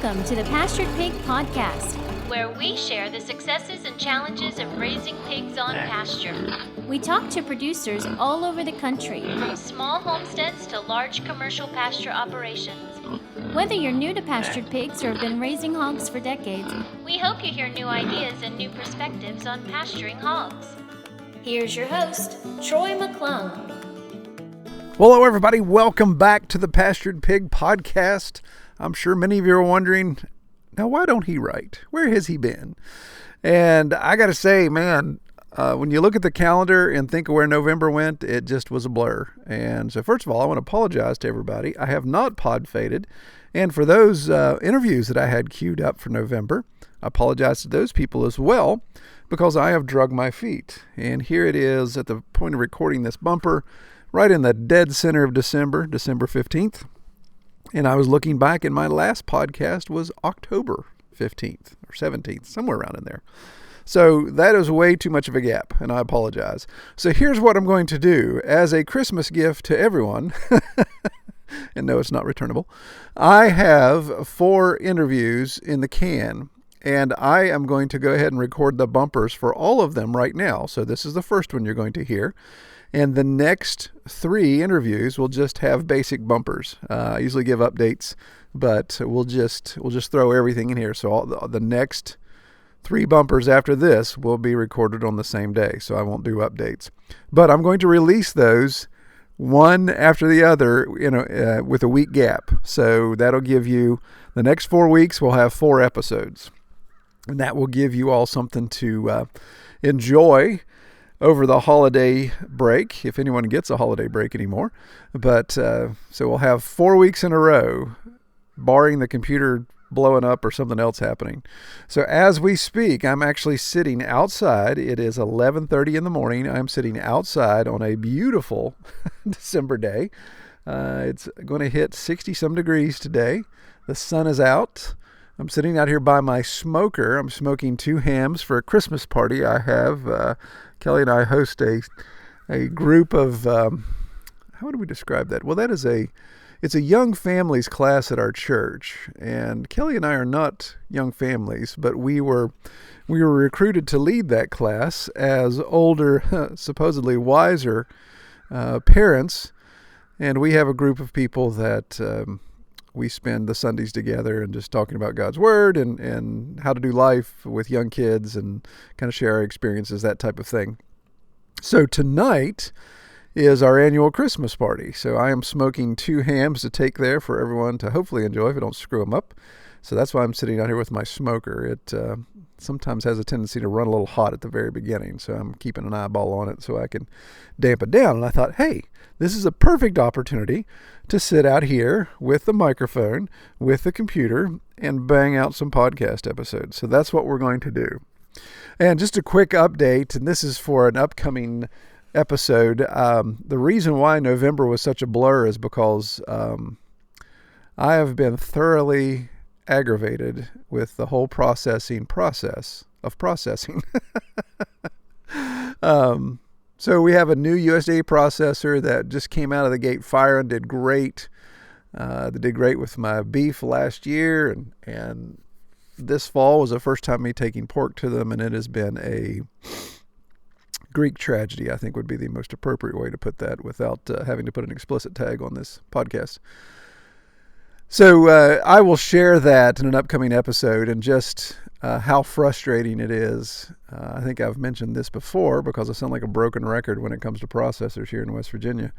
Welcome to the Pastured Pig Podcast, where we share the successes and challenges of raising pigs on pasture. We talk to producers all over the country, from small homesteads to large commercial pasture operations. Whether you're new to pastured pigs or have been raising hogs for decades, we hope you hear new ideas and new perspectives on pasturing hogs. Here's your host, Troy McClung. Well, hello, everybody. Welcome back to the Pastured Pig Podcast. I'm sure many of you are wondering, now, why don't he write? Where has he been? And I got to say, man, when you look at the calendar and think of where November went, it just was a blur. And so, first of all, I want to apologize to everybody. I have not pod faded. And for those interviews that I had queued up for November, I apologize to those people as well, because I have drugged my feet. And here it is at the point of recording this bumper, right in the dead center of December 15th. And I was looking back, and my last podcast was October 15th or 17th, somewhere around in there. So that is way too much of a gap, and I apologize. So here's what I'm going to do. As a Christmas gift to everyone, and no, it's not returnable, I have 4 interviews in the can, and I am going to go ahead and record the bumpers for all of them right now. So this is the first one you're going to hear. And the next 3 interviews will just have basic bumpers. I usually give updates, but we'll just throw everything in here. So all the next 3 bumpers after this will be recorded on the same day. So I won't do updates, but I'm going to release those one after the other, with a week gap. So that'll give you the next 4 weeks. We'll have 4 episodes, and that will give you all something to enjoy over the holiday break, if anyone gets a holiday break anymore. But so we'll have 4 weeks in a row, barring the computer blowing up or something else happening. So as we speak, I'm actually sitting outside. It is 11:30 in the morning. I'm sitting outside on a beautiful December day. It's going to hit 60 some degrees today. The sun is out. I'm sitting out here by my smoker. I'm smoking 2 hams for a Christmas party I have. Kelly and I host a group of, how do we describe that? Well, it's a young families class at our church. And Kelly and I are not young families, but we were recruited to lead that class as older, supposedly wiser parents. And we have a group of people that we spend the Sundays together and just talking about God's Word and how to do life with young kids and kind of share our experiences, that type of thing. So tonight is our annual Christmas party. So I am smoking 2 hams to take there for everyone to hopefully enjoy if I don't screw them up. So that's why I'm sitting out here with my smoker. It sometimes has a tendency to run a little hot at the very beginning, so I'm keeping an eyeball on it so I can damp it down. And I thought, hey, this is a perfect opportunity to sit out here with the microphone, with the computer, and bang out some podcast episodes. So that's what we're going to do. And just a quick update, and this is for an upcoming episode. The reason why November was such a blur is because I have been thoroughly aggravated with the whole process of processing. So we have a new USDA processor that just came out of the gate fire and did great. They did great with my beef last year, and this fall was the first time me taking pork to them, and it has been a Greek tragedy, I think would be the most appropriate way to put that without having to put an explicit tag on this podcast. So I will share that in an upcoming episode and just how frustrating it is. I think I've mentioned this before because I sound like a broken record when it comes to processors here in West Virginia,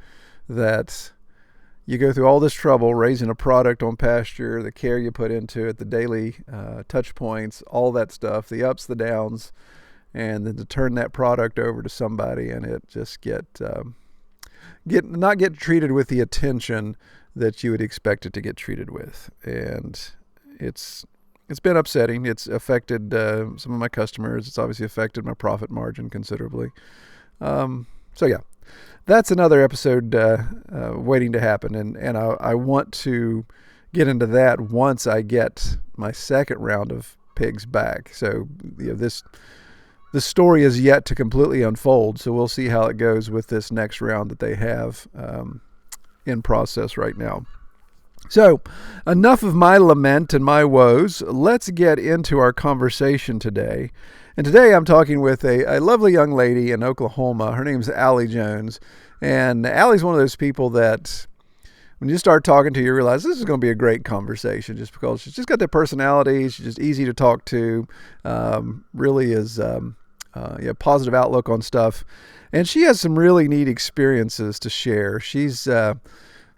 that you go through all this trouble raising a product on pasture, the care you put into it, the daily touch points, all that stuff, the ups, the downs, and then to turn that product over to somebody and it just not get treated with the attention that you would expect it to get treated with. And it's been upsetting. It's affected some of my customers. It's obviously affected my profit margin considerably. So yeah, that's another episode waiting to happen. And I want to get into that once I get my second round of pigs back. So the story is yet to completely unfold. So we'll see how it goes with this next round that they have in process right now. So, enough of my lament and my woes. Let's get into our conversation today. And today I'm talking with a lovely young lady in Oklahoma. Her name's Allie Jones. And Allie's one of those people that when you start talking to, you realize this is going to be a great conversation just because she's just got that personality. She's just easy to talk to, really is positive outlook on stuff. And she has some really neat experiences to share. She's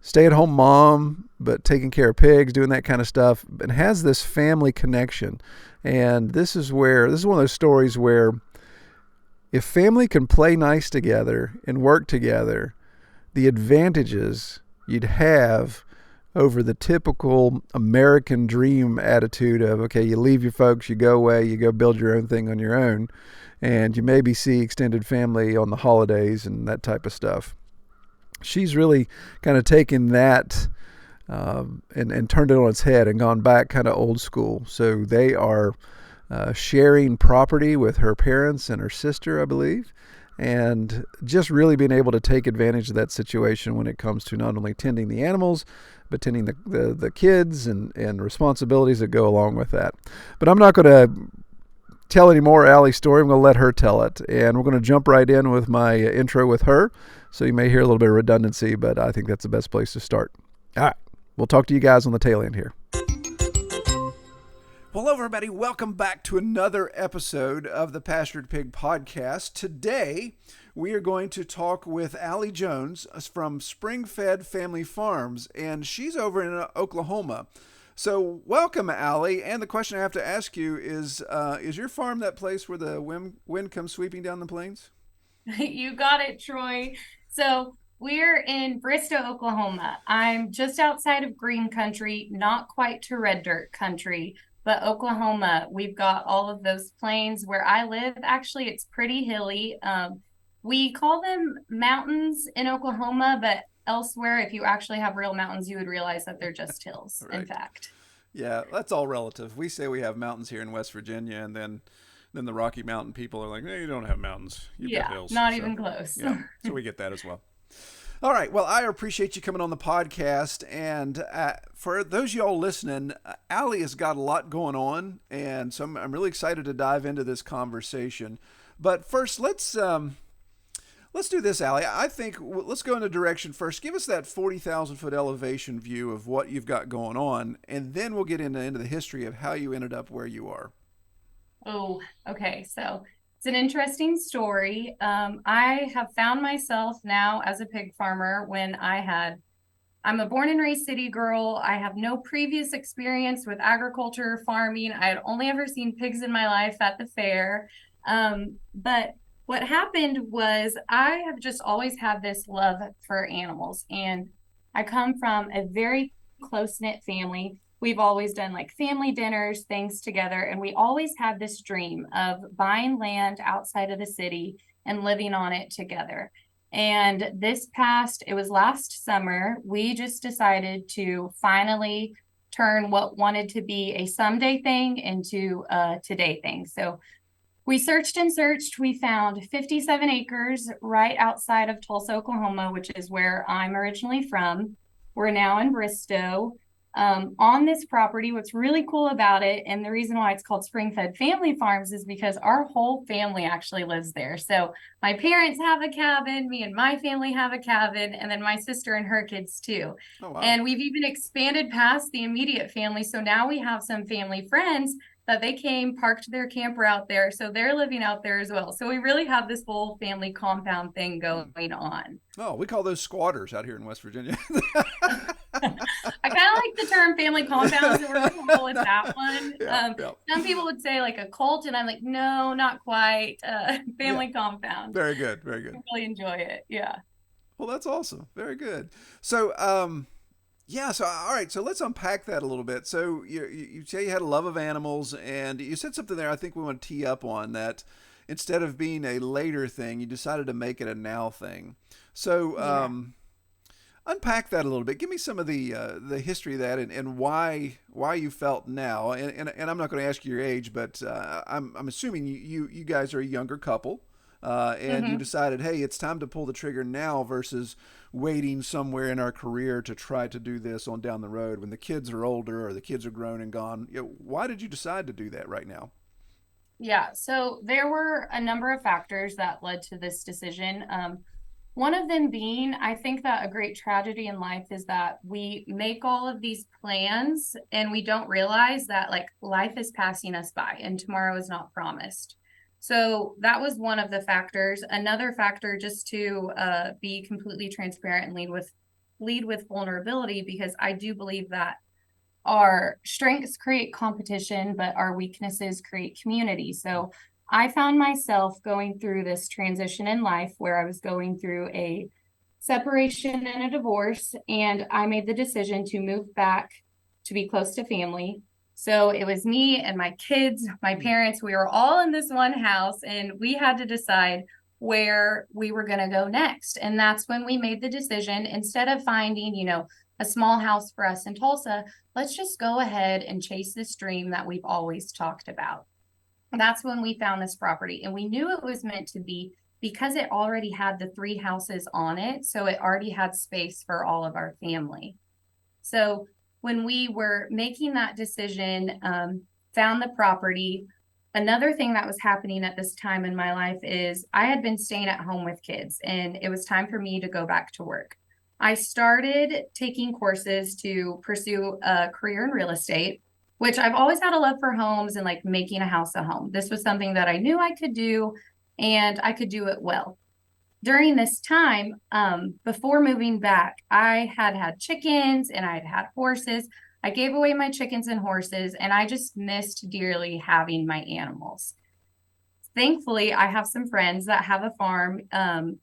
stay-at-home mom, but taking care of pigs, doing that kind of stuff, and has this family connection. And this is one of those stories where if family can play nice together and work together, the advantages you'd have over the typical American dream attitude of, okay, you leave your folks, you go away, you go build your own thing on your own, and you maybe see extended family on the holidays and that type of stuff. She's really kind of taken that and turned it on its head and gone back kind of old school. So they are sharing property with her parents and her sister, I believe, and just really being able to take advantage of that situation when it comes to not only tending the animals, but tending the kids and responsibilities that go along with that. But I'm not going to tell any more Allie's story. I'm going to let her tell it. And we're going to jump right in with my intro with her. So you may hear a little bit of redundancy, but I think that's the best place to start. All right. We'll talk to you guys on the tail end here. Well, hello, everybody. Welcome back to another episode of the Pastured Pig Podcast. Today, we are going to talk with Allie Jones from Spring-Fed Family Farms, and she's over in Oklahoma. So welcome, Allie. And the question I have to ask you is your farm that place where the wind comes sweeping down the plains? You got it, Troy. So we're in Bristow, Oklahoma. I'm just outside of green country, not quite to red dirt country, but Oklahoma. We've got all of those plains. Where I live, actually, it's pretty hilly. We call them mountains in Oklahoma, but elsewhere, if you actually have real mountains, you would realize that they're just hills, Right. in fact. Yeah, that's all relative. We say we have mountains here in West Virginia, and then the Rocky Mountain people are like, "No, you don't have mountains. You've got hills." Not even close. Yeah, so we get that as well. All right. Well, I appreciate you coming on the podcast. And for those of y'all listening, Allie has got a lot going on, and so I'm really excited to dive into this conversation. But first, let's do this, Allie. I think let's go in a direction first. Give us that 40,000-foot elevation view of what you've got going on, and then we'll get into the history of how you ended up where you are. Oh, okay. So it's an interesting story. I have found myself now as a pig farmer when I'm a born and raised city girl. I have no previous experience with agriculture, farming. I had only ever seen pigs in my life at the fair. But what happened was I have just always had this love for animals, and I come from a very close-knit family. We've always done like family dinners, things together, and we always had this dream of buying land outside of the city and living on it together. And it was last summer, we just decided to finally turn what wanted to be a someday thing into a today thing. So we searched and searched. We found 57 acres right outside of Tulsa, Oklahoma, which is where I'm originally from. We're now in Bristow. On this property, what's really cool about it, and the reason why it's called Spring-Fed Family Farms, is because our whole family actually lives there. So my parents have a cabin, me and my family have a cabin, and then my sister and her kids too. Oh, wow. And we've even expanded past the immediate family. So now we have some family friends that they came, parked their camper out there. So they're living out there as well. So we really have this whole family compound thing going on. Oh, we call those squatters out here in West Virginia. I kind of like the term family compound, so we're going to go with that one. Yeah. Some people would say like a cult, and I'm like, no, not quite. Family compound. Very good. Very good. I really enjoy it. Yeah. Well, that's awesome. Very good. So, so all right. So let's unpack that a little bit. So you say you had a love of animals, and you said something there I think we want to tee up on, that instead of being a later thing, you decided to make it a now thing. So unpack that a little bit. Give me some of the history of that and why you felt now. And I'm not going to ask you your age, but I'm assuming you guys are a younger couple. and you decided, hey, it's time to pull the trigger now versus waiting somewhere in our career to try to do this on down the road when the kids are older or the kids are grown and gone. Why did you decide to do that right now? Yeah, so there were a number of factors that led to this decision. One of them being, I think that a great tragedy in life is that we make all of these plans and we don't realize that like life is passing us by and tomorrow is not promised. So that was one of the factors. Another factor, just to be completely transparent and lead with vulnerability, because I do believe that our strengths create competition, but our weaknesses create community. So I found myself going through this transition in life where I was going through a separation and a divorce, and I made the decision to move back to be close to family. So it was me and my kids, my parents, we were all in this one house, and we had to decide where we were going to go next. And that's when we made the decision, instead of finding, a small house for us in Tulsa, let's just go ahead and chase this dream that we've always talked about. And that's when we found this property. And we knew it was meant to be because it already had the 3 houses on it. So it already had space for all of our family. So when we were making that decision, found the property, another thing that was happening at this time in my life is I had been staying at home with kids and it was time for me to go back to work. I started taking courses to pursue a career in real estate, which I've always had a love for homes and like making a house a home. This was something that I knew I could do and I could do it well. During this time, before moving back, I had chickens and I'd had horses. I gave away my chickens and horses, and I just missed dearly having my animals. Thankfully, I have some friends that have a farm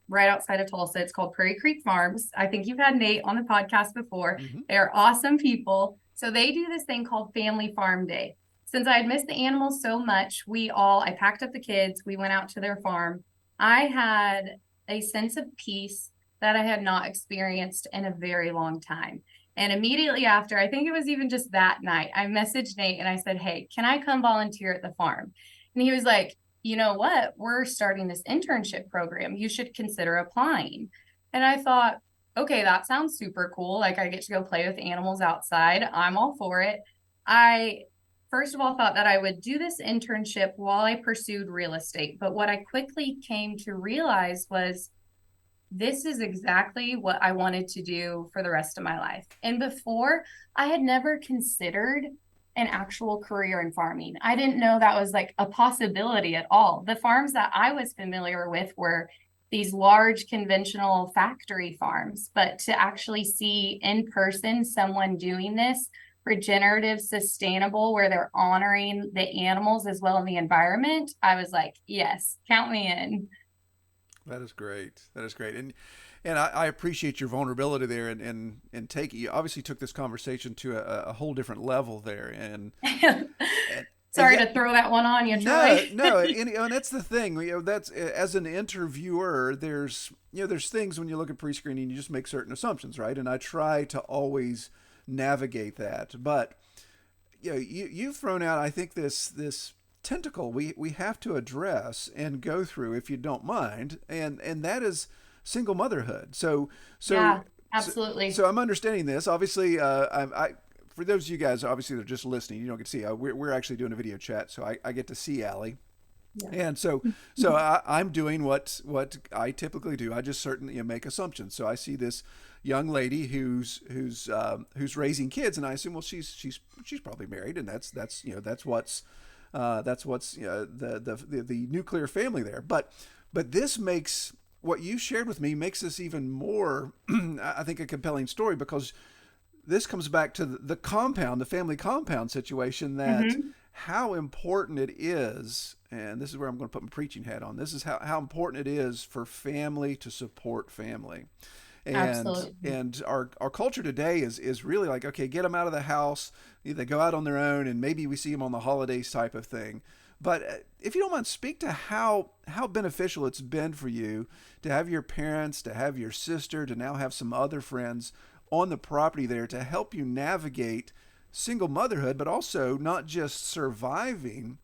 right outside of Tulsa. It's called Prairie Creek Farms. I think you've had Nate on the podcast before. They're awesome people. So they do this thing called Family Farm Day. Since I had missed the animals so much, I packed up the kids, we went out to their farm. I had a sense of peace that I had not experienced in a very long time. And immediately after, I think it was even just that night, I messaged Nate and I said, hey, can I come volunteer at the farm? And he was like, you know what? We're starting this internship program. You should consider applying. And I thought, okay, that sounds super cool. Like I get to go play with animals outside. I'm all for it. I first of all thought that I would do this internship while I pursued real estate. But what I quickly came to realize was this is exactly what I wanted to do for the rest of my life. And before, I had never considered an actual career in farming. I didn't know that was like a possibility at all. The farms that I was familiar with were these large conventional factory farms, but to actually see in person someone doing this regenerative, sustainable, where they're honoring the animals as well as the environment, I was like, yes, count me in. That is great. That is great. And I appreciate your vulnerability there and you obviously took this conversation to a whole different level there. Sorry to throw that one on you, Troy. No, and that's the thing. That's as an interviewer, there's things when you look at pre-screening, you just make certain assumptions, right? And I try to always navigate that. But you've thrown out, I think, this tentacle we have to address and go through, if you don't mind, and that is single motherhood. So yeah, absolutely. So I'm understanding this. Obviously, I for those of you guys, obviously they're just listening. You don't get to see. We're actually doing a video chat, so I get to see Allie. Yeah. And so I'm doing what I typically do. I just certainly make assumptions. So I see this young lady who's raising kids, and I assume, well, she's probably married, and that's what's the nuclear family there. But this makes what you shared with me makes this even more, I think, a compelling story, because this comes back to the family compound situation, that how important it is, and this is where I'm going to put my preaching hat on. This is how important it is for family to support family. And our culture today is really like, okay, get them out of the house. They go out on their own, and maybe we see them on the holidays type of thing. But if you don't mind, speak to how beneficial it's been for you to have your parents, to have your sister, to now have some other friends on the property there to help you navigate single motherhood, but also not just surviving,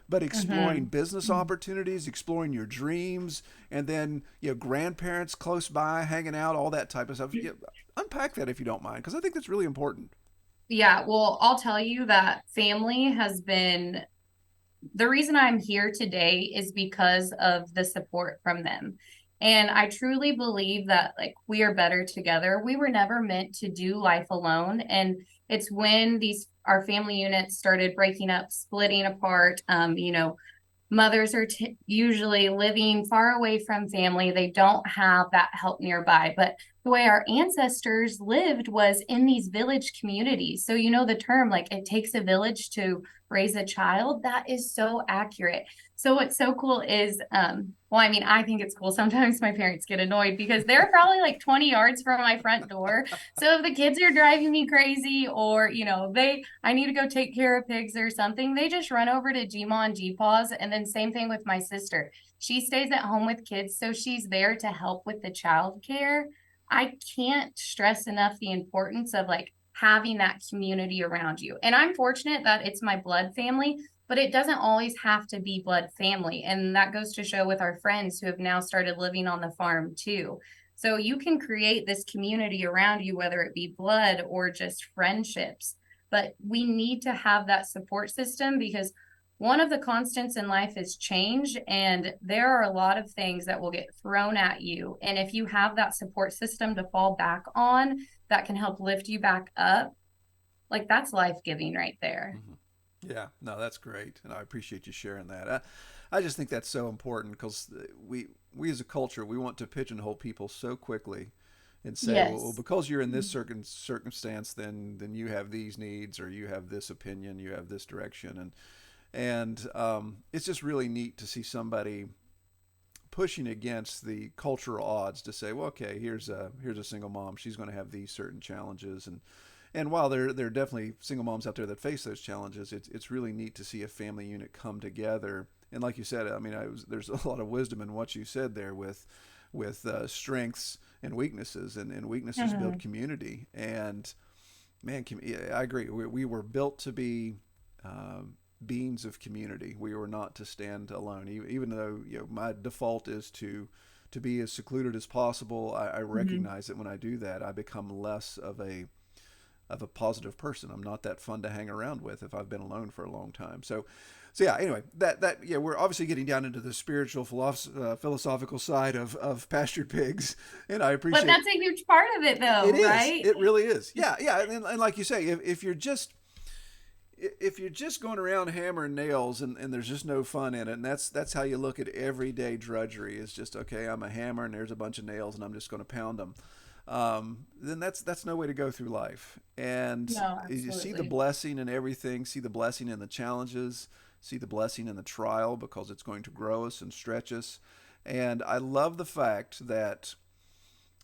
but exploring Mm-hmm. business opportunities, exploring your dreams, and then grandparents close by, hanging out, all that type of stuff. Unpack that if you don't mind, because I think that's really important. Yeah, well, I'll tell you that family has been the reason I'm here today is because of the support from them. And I truly believe that like we are better together. We were never meant to do life alone. And it's when these our family units started breaking up, splitting apart, mothers are usually living far away from family. They don't have that help nearby. But the way our ancestors lived was in these village communities. So, the term like it takes a village to raise a child. That is so accurate. So, what's so cool is, well, I mean, I think it's cool. Sometimes my parents get annoyed because they're probably like 20 yards from my front door. So, if the kids are driving me crazy or, I need to go take care of pigs or something, they just run over to Gma and GPaws. And then same thing with my sister. She stays at home with kids, so she's there to help with the child care. I can't stress enough the importance of like having that community around you. And I'm fortunate that it's my blood family, but it doesn't always have to be blood family. And that goes to show with our friends who have now started living on the farm too. So you can create this community around you, whether it be blood or just friendships. But we need to have that support system because one of the constants in life is change, and there are a lot of things that will get thrown at you. And if you have that support system to fall back on that can help lift you back up, like that's life giving right there. Mm-hmm. Yeah, no, that's great, and I appreciate you sharing that. I just think that's so important because we as a culture we want to pigeonhole people so quickly and say, well, Yes. because you're in this circumstance, then you have these needs, or you have this opinion, you have this direction, and it's just really neat to see somebody pushing against the cultural odds to say, well, okay, here's a single mom, she's going to have these certain challenges, and while there are definitely single moms out there that face those challenges, it's really neat to see a family unit come together. And like you said, I mean, there's a lot of wisdom in what you said there with strengths and weaknesses, and weaknesses build Mhm. community. And man, yeah, I agree. We were built to be beings of community. We were not to stand alone. Even though my default is to be as secluded as possible, I Mhm. recognize that when I do that, I become less of a positive person. I'm not that fun to hang around with if I've been alone for a long time. So yeah. Anyway, that yeah, we're obviously getting down into the spiritual philosophical side of pastured pigs, and I But appreciate that's a huge part of it it though, is. right? It really is. Yeah, yeah. And like you say, if you're just going around hammering nails and there's just no fun in it, and that's how you look at everyday drudgery, is just okay, I'm a hammer and there's a bunch of nails and I'm just going to pound them, then that's no way to go through life. And No, you see the absolutely. blessing in everything, see the blessing in the challenges, see the blessing in the trial, because it's going to grow us and stretch us. And I love the fact that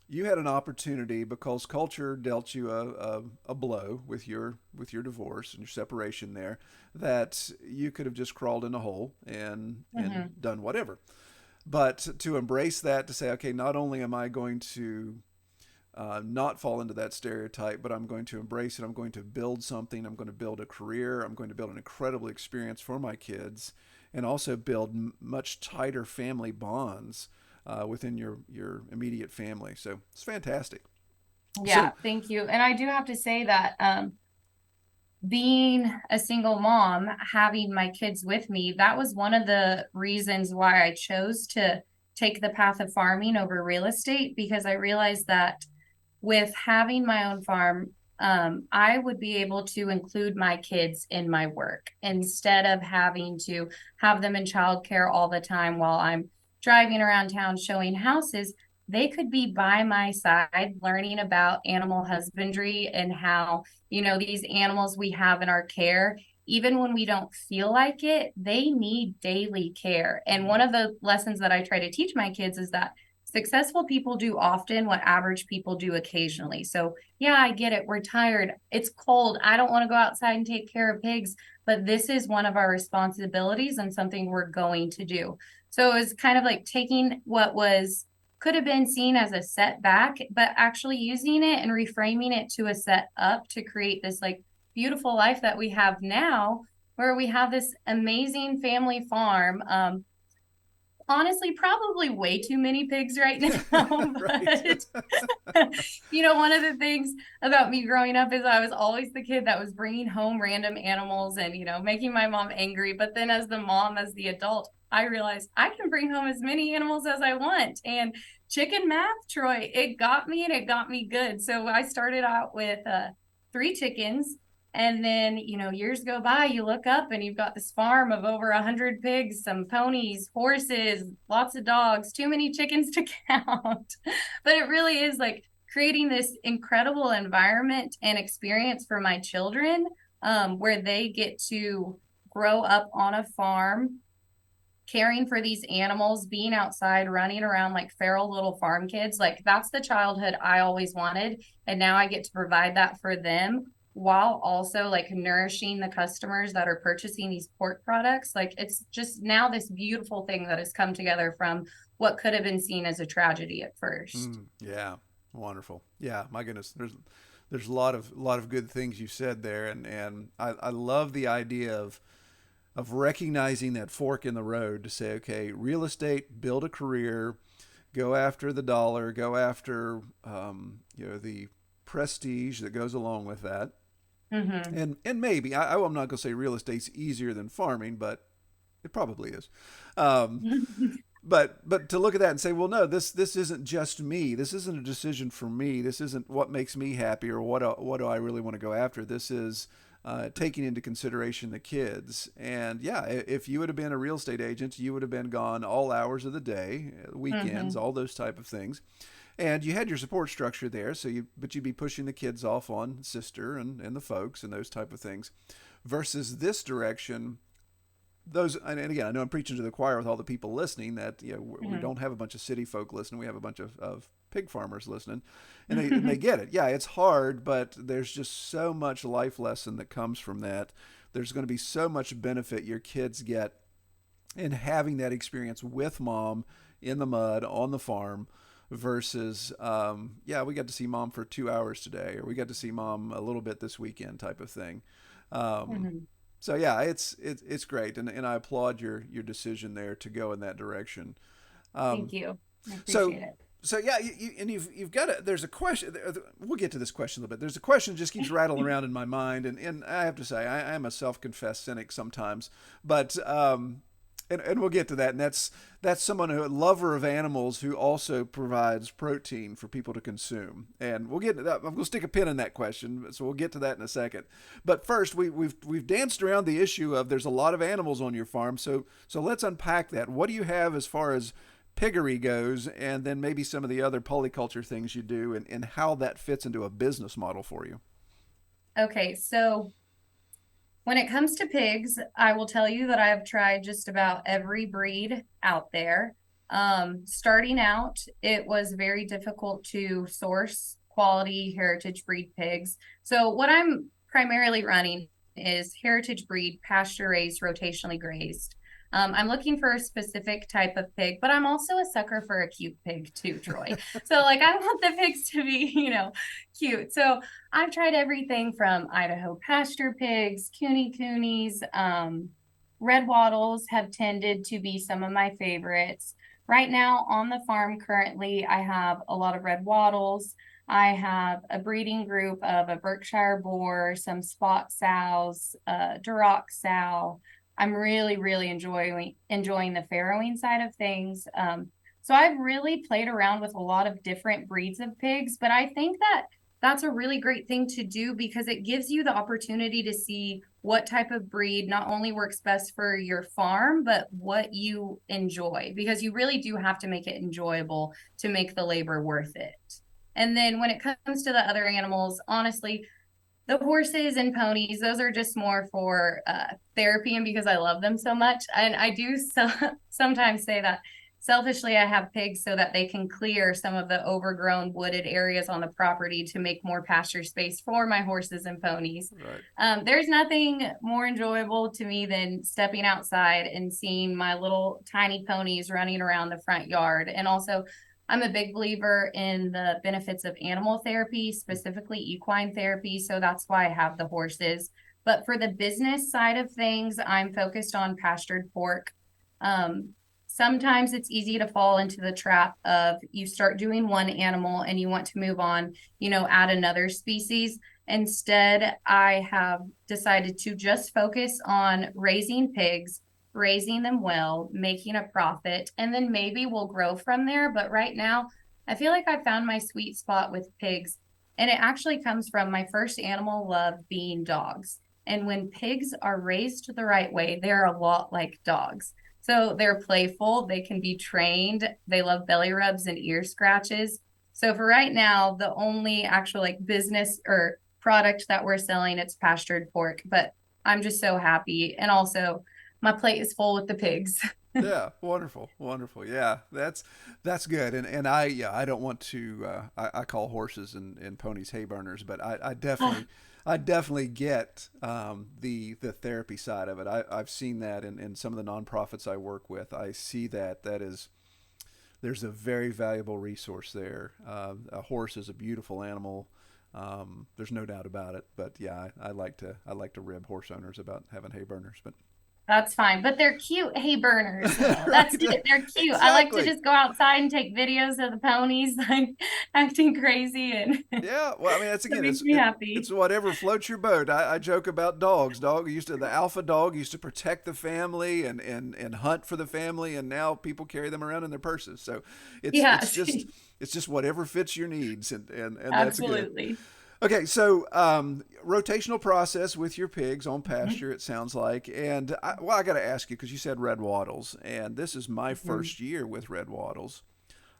you had an opportunity, because culture dealt you a blow with your divorce and your separation there, that you could have just crawled in a hole and Mhm. done whatever. But to embrace that, to say, okay, not only am I going to not fall into that stereotype, but I'm going to embrace it. I'm going to build something. I'm going to build a career. I'm going to build an incredible experience for my kids, and also build much tighter family bonds within your immediate family. So it's fantastic. Yeah, So thank you. And I do have to say that being a single mom, having my kids with me, that was one of the reasons why I chose to take the path of farming over real estate because I realized that with having my own farm, I would be able to include my kids in my work instead of having to have them in childcare all the time while I'm driving around town showing houses. They could be by my side learning about animal husbandry and how, these animals we have in our care, even when we don't feel like it, they need daily care. And one of the lessons that I try to teach my kids is that successful people do often what average people do occasionally. So, yeah, I get it. We're tired. It's cold. I don't want to go outside and take care of pigs, but this is one of our responsibilities and something we're going to do. So, it's kind of like taking what was could have been seen as a setback, but actually using it and reframing it to a set up to create this like beautiful life that we have now where we have this amazing family farm. Honestly, probably way too many pigs right now. Right. But, one of the things about me growing up is I was always the kid that was bringing home random animals and, making my mom angry. But then as the mom, as the adult, I realized I can bring home as many animals as I want. And chicken math, Troy, it got me and it got me good. So I started out with 3 chickens. And then, years go by, you look up and you've got this farm of over 100 pigs, some ponies, horses, lots of dogs, too many chickens to count. But it really is like creating this incredible environment and experience for my children, where they get to grow up on a farm, caring for these animals, being outside, running around like feral little farm kids. Like that's the childhood I always wanted. And now I get to provide that for them while also like nourishing the customers that are purchasing these pork products. Like it's just now this beautiful thing that has come together from what could have been seen as a tragedy at first. Yeah, wonderful. Yeah, my goodness, there's a lot of good things you said there, and I love the idea of recognizing that fork in the road to say, okay, real estate, build a career, go after the dollar, go after the prestige that goes along with that. Mm-hmm. And maybe I'm not going to say real estate's easier than farming, but it probably is. Um, but to look at that and say, well, no, this isn't just me. This isn't a decision for me. This isn't what makes me happy or what do I really want to go after. This is taking into consideration the kids. And yeah, if you would have been a real estate agent, you would have been gone all hours of the day, weekends, Mm-hmm. all those type of things. And you had your support structure there, but you'd be pushing the kids off on sister and the folks and those type of things, versus this direction. And again, I know I'm preaching to the choir with all the people listening that we don't have a bunch of city folk listening. We have a bunch of pig farmers listening, and they get it. Yeah, it's hard, but there's just so much life lesson that comes from that. There's going to be so much benefit your kids get in having that experience with mom in the mud on the farm versus we got to see mom for 2 hours today, or we got to see mom a little bit this weekend type of thing. um, Mm-hmm. so yeah, it's great, and I applaud your decision there to go in that direction. Thank um, you. I so appreciate it. so yeah, you've got there's a question. We'll get to this question a little bit. There's a question that just keeps rattling around in my mind, and I have to say I am a self-confessed cynic sometimes, but and we'll get to that. And that's someone a lover of animals who also provides protein for people to consume. And we'll get to that. I'm going to stick a pin in that question, so we'll get to that in a second. But first, we've danced around the issue of there's a lot of animals on your farm. So let's unpack that. What do you have as far as piggery goes, and then maybe some of the other polyculture things you do, and how that fits into a business model for you? Okay, so when it comes to pigs, I will tell you that I have tried just about every breed out there. Starting out, it was very difficult to source quality heritage breed pigs. So, what I'm primarily running is heritage breed, pasture raised, rotationally grazed. I'm looking for a specific type of pig, but I'm also a sucker for a cute pig too, Troy. So, like, I want the pigs to be, cute. So, I've tried everything from Idaho pasture pigs, coonies. Red wattles have tended to be some of my favorites. Right now on the farm currently, I have a lot of red wattles. I have a breeding group of a Berkshire boar, some spot sows, Duroc sow. I'm really, really enjoying the farrowing side of things. So I've really played around with a lot of different breeds of pigs, but I think that that's a really great thing to do because it gives you the opportunity to see what type of breed not only works best for your farm, but what you enjoy, because you really do have to make it enjoyable to make the labor worth it. And then when it comes to the other animals, honestly, the horses and ponies, those are just more for therapy and because I love them so much. And I do sometimes say that selfishly, I have pigs so that they can clear some of the overgrown wooded areas on the property to make more pasture space for my horses and ponies. Right. There's nothing more enjoyable to me than stepping outside and seeing my little tiny ponies running around the front yard. And also, I'm a big believer in the benefits of animal therapy, specifically equine therapy. So that's why I have the horses. But for the business side of things, I'm focused on pastured pork. Um, Sometimes it's easy to fall into the trap of you start doing one animal and you want to move on, add another species. Instead, I have decided to just focus on raising pigs, raising them well, making a profit, and then maybe we'll grow from there. But right now, I feel like I found my sweet spot with pigs. And it actually comes from my first animal love being dogs. And when pigs are raised the right way, they're a lot like dogs. So they're playful, they can be trained, they love belly rubs and ear scratches. So for right now, the only actual like business or product that we're selling, it's pastured pork, but I'm just so happy. And also my plate is full with the pigs. Yeah, wonderful, wonderful. Yeah, that's good. And I don't want to. I call horses and ponies hay burners, but I definitely get the therapy side of it. I've seen that in some of the nonprofits I work with. I see that is there's a very valuable resource there. A horse is a beautiful animal. There's no doubt about it. But yeah, I like to rib horse owners about having hay burners, but. That's fine, but they're cute hay burners. That's Right. it. They're cute. I like to Exactly. just go outside and take videos of the ponies like acting crazy, and Yeah, well, I mean, that's it again, makes it's me it's happy. whatever floats your boat. I joke about dogs. The alpha dog used to protect the family and hunt for the family, and now people carry them around in their purses. So it's it's Yes, just it's just whatever fits your needs, and that's good. absolutely. Okay, so rotational process with your pigs on pasture, it sounds like. And I got to ask you because you said red wattles, and this is my Mhm. first year with red wattles.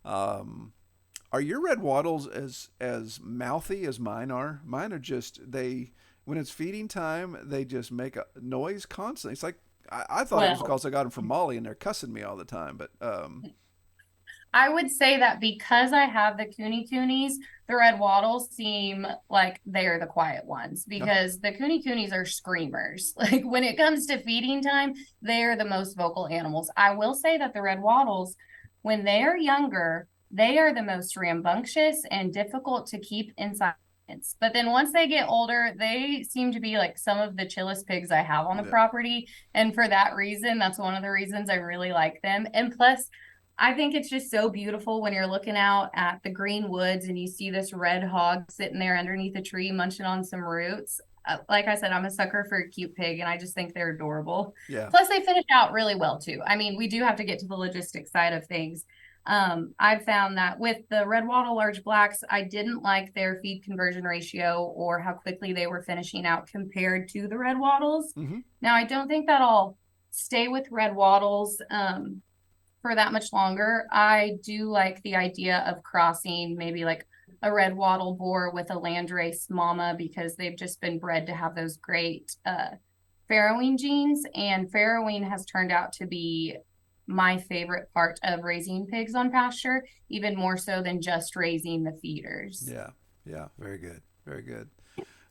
Um, are your red wattles as mouthy as mine are? Mine are just they when it's feeding time, they just make a noise constantly. It's like I thought it was Well, because I got them from Molly and they're cussing me all the time. But I would say that because I have the coonies, the red wattles seem like they're the quiet ones no, because the coonies are screamers. Like when it comes to feeding time, they are the most vocal animals. I will say that the red wattles, when they are younger, they are the most rambunctious and difficult to keep inside. But then once they get older, they seem to be like some of the chillest pigs I have on the yeah, property. And for that reason, that's one of the reasons I really like them. And plus, I think it's just so beautiful when you're looking out at the green woods and you see this red hog sitting there underneath a tree munching on some roots. Like I said, I'm a sucker for a cute pig and I just think they're adorable. yeah, Plus, they finish out really well too. I mean, we do have to get to the logistics side of things. I've found that with the red wattle large blacks, I didn't like their feed conversion ratio or how quickly they were finishing out compared to the red wattles. hmm Now, I don't think that I'll stay with red wattles. For that much longer. I do like the idea of crossing maybe like a red wattle boar with a landrace mama because they've just been bred to have those great farrowing genes. And farrowing has turned out to be my favorite part of raising pigs on pasture, even more so than just raising the feeders. yeah, yeah. Very good, very good.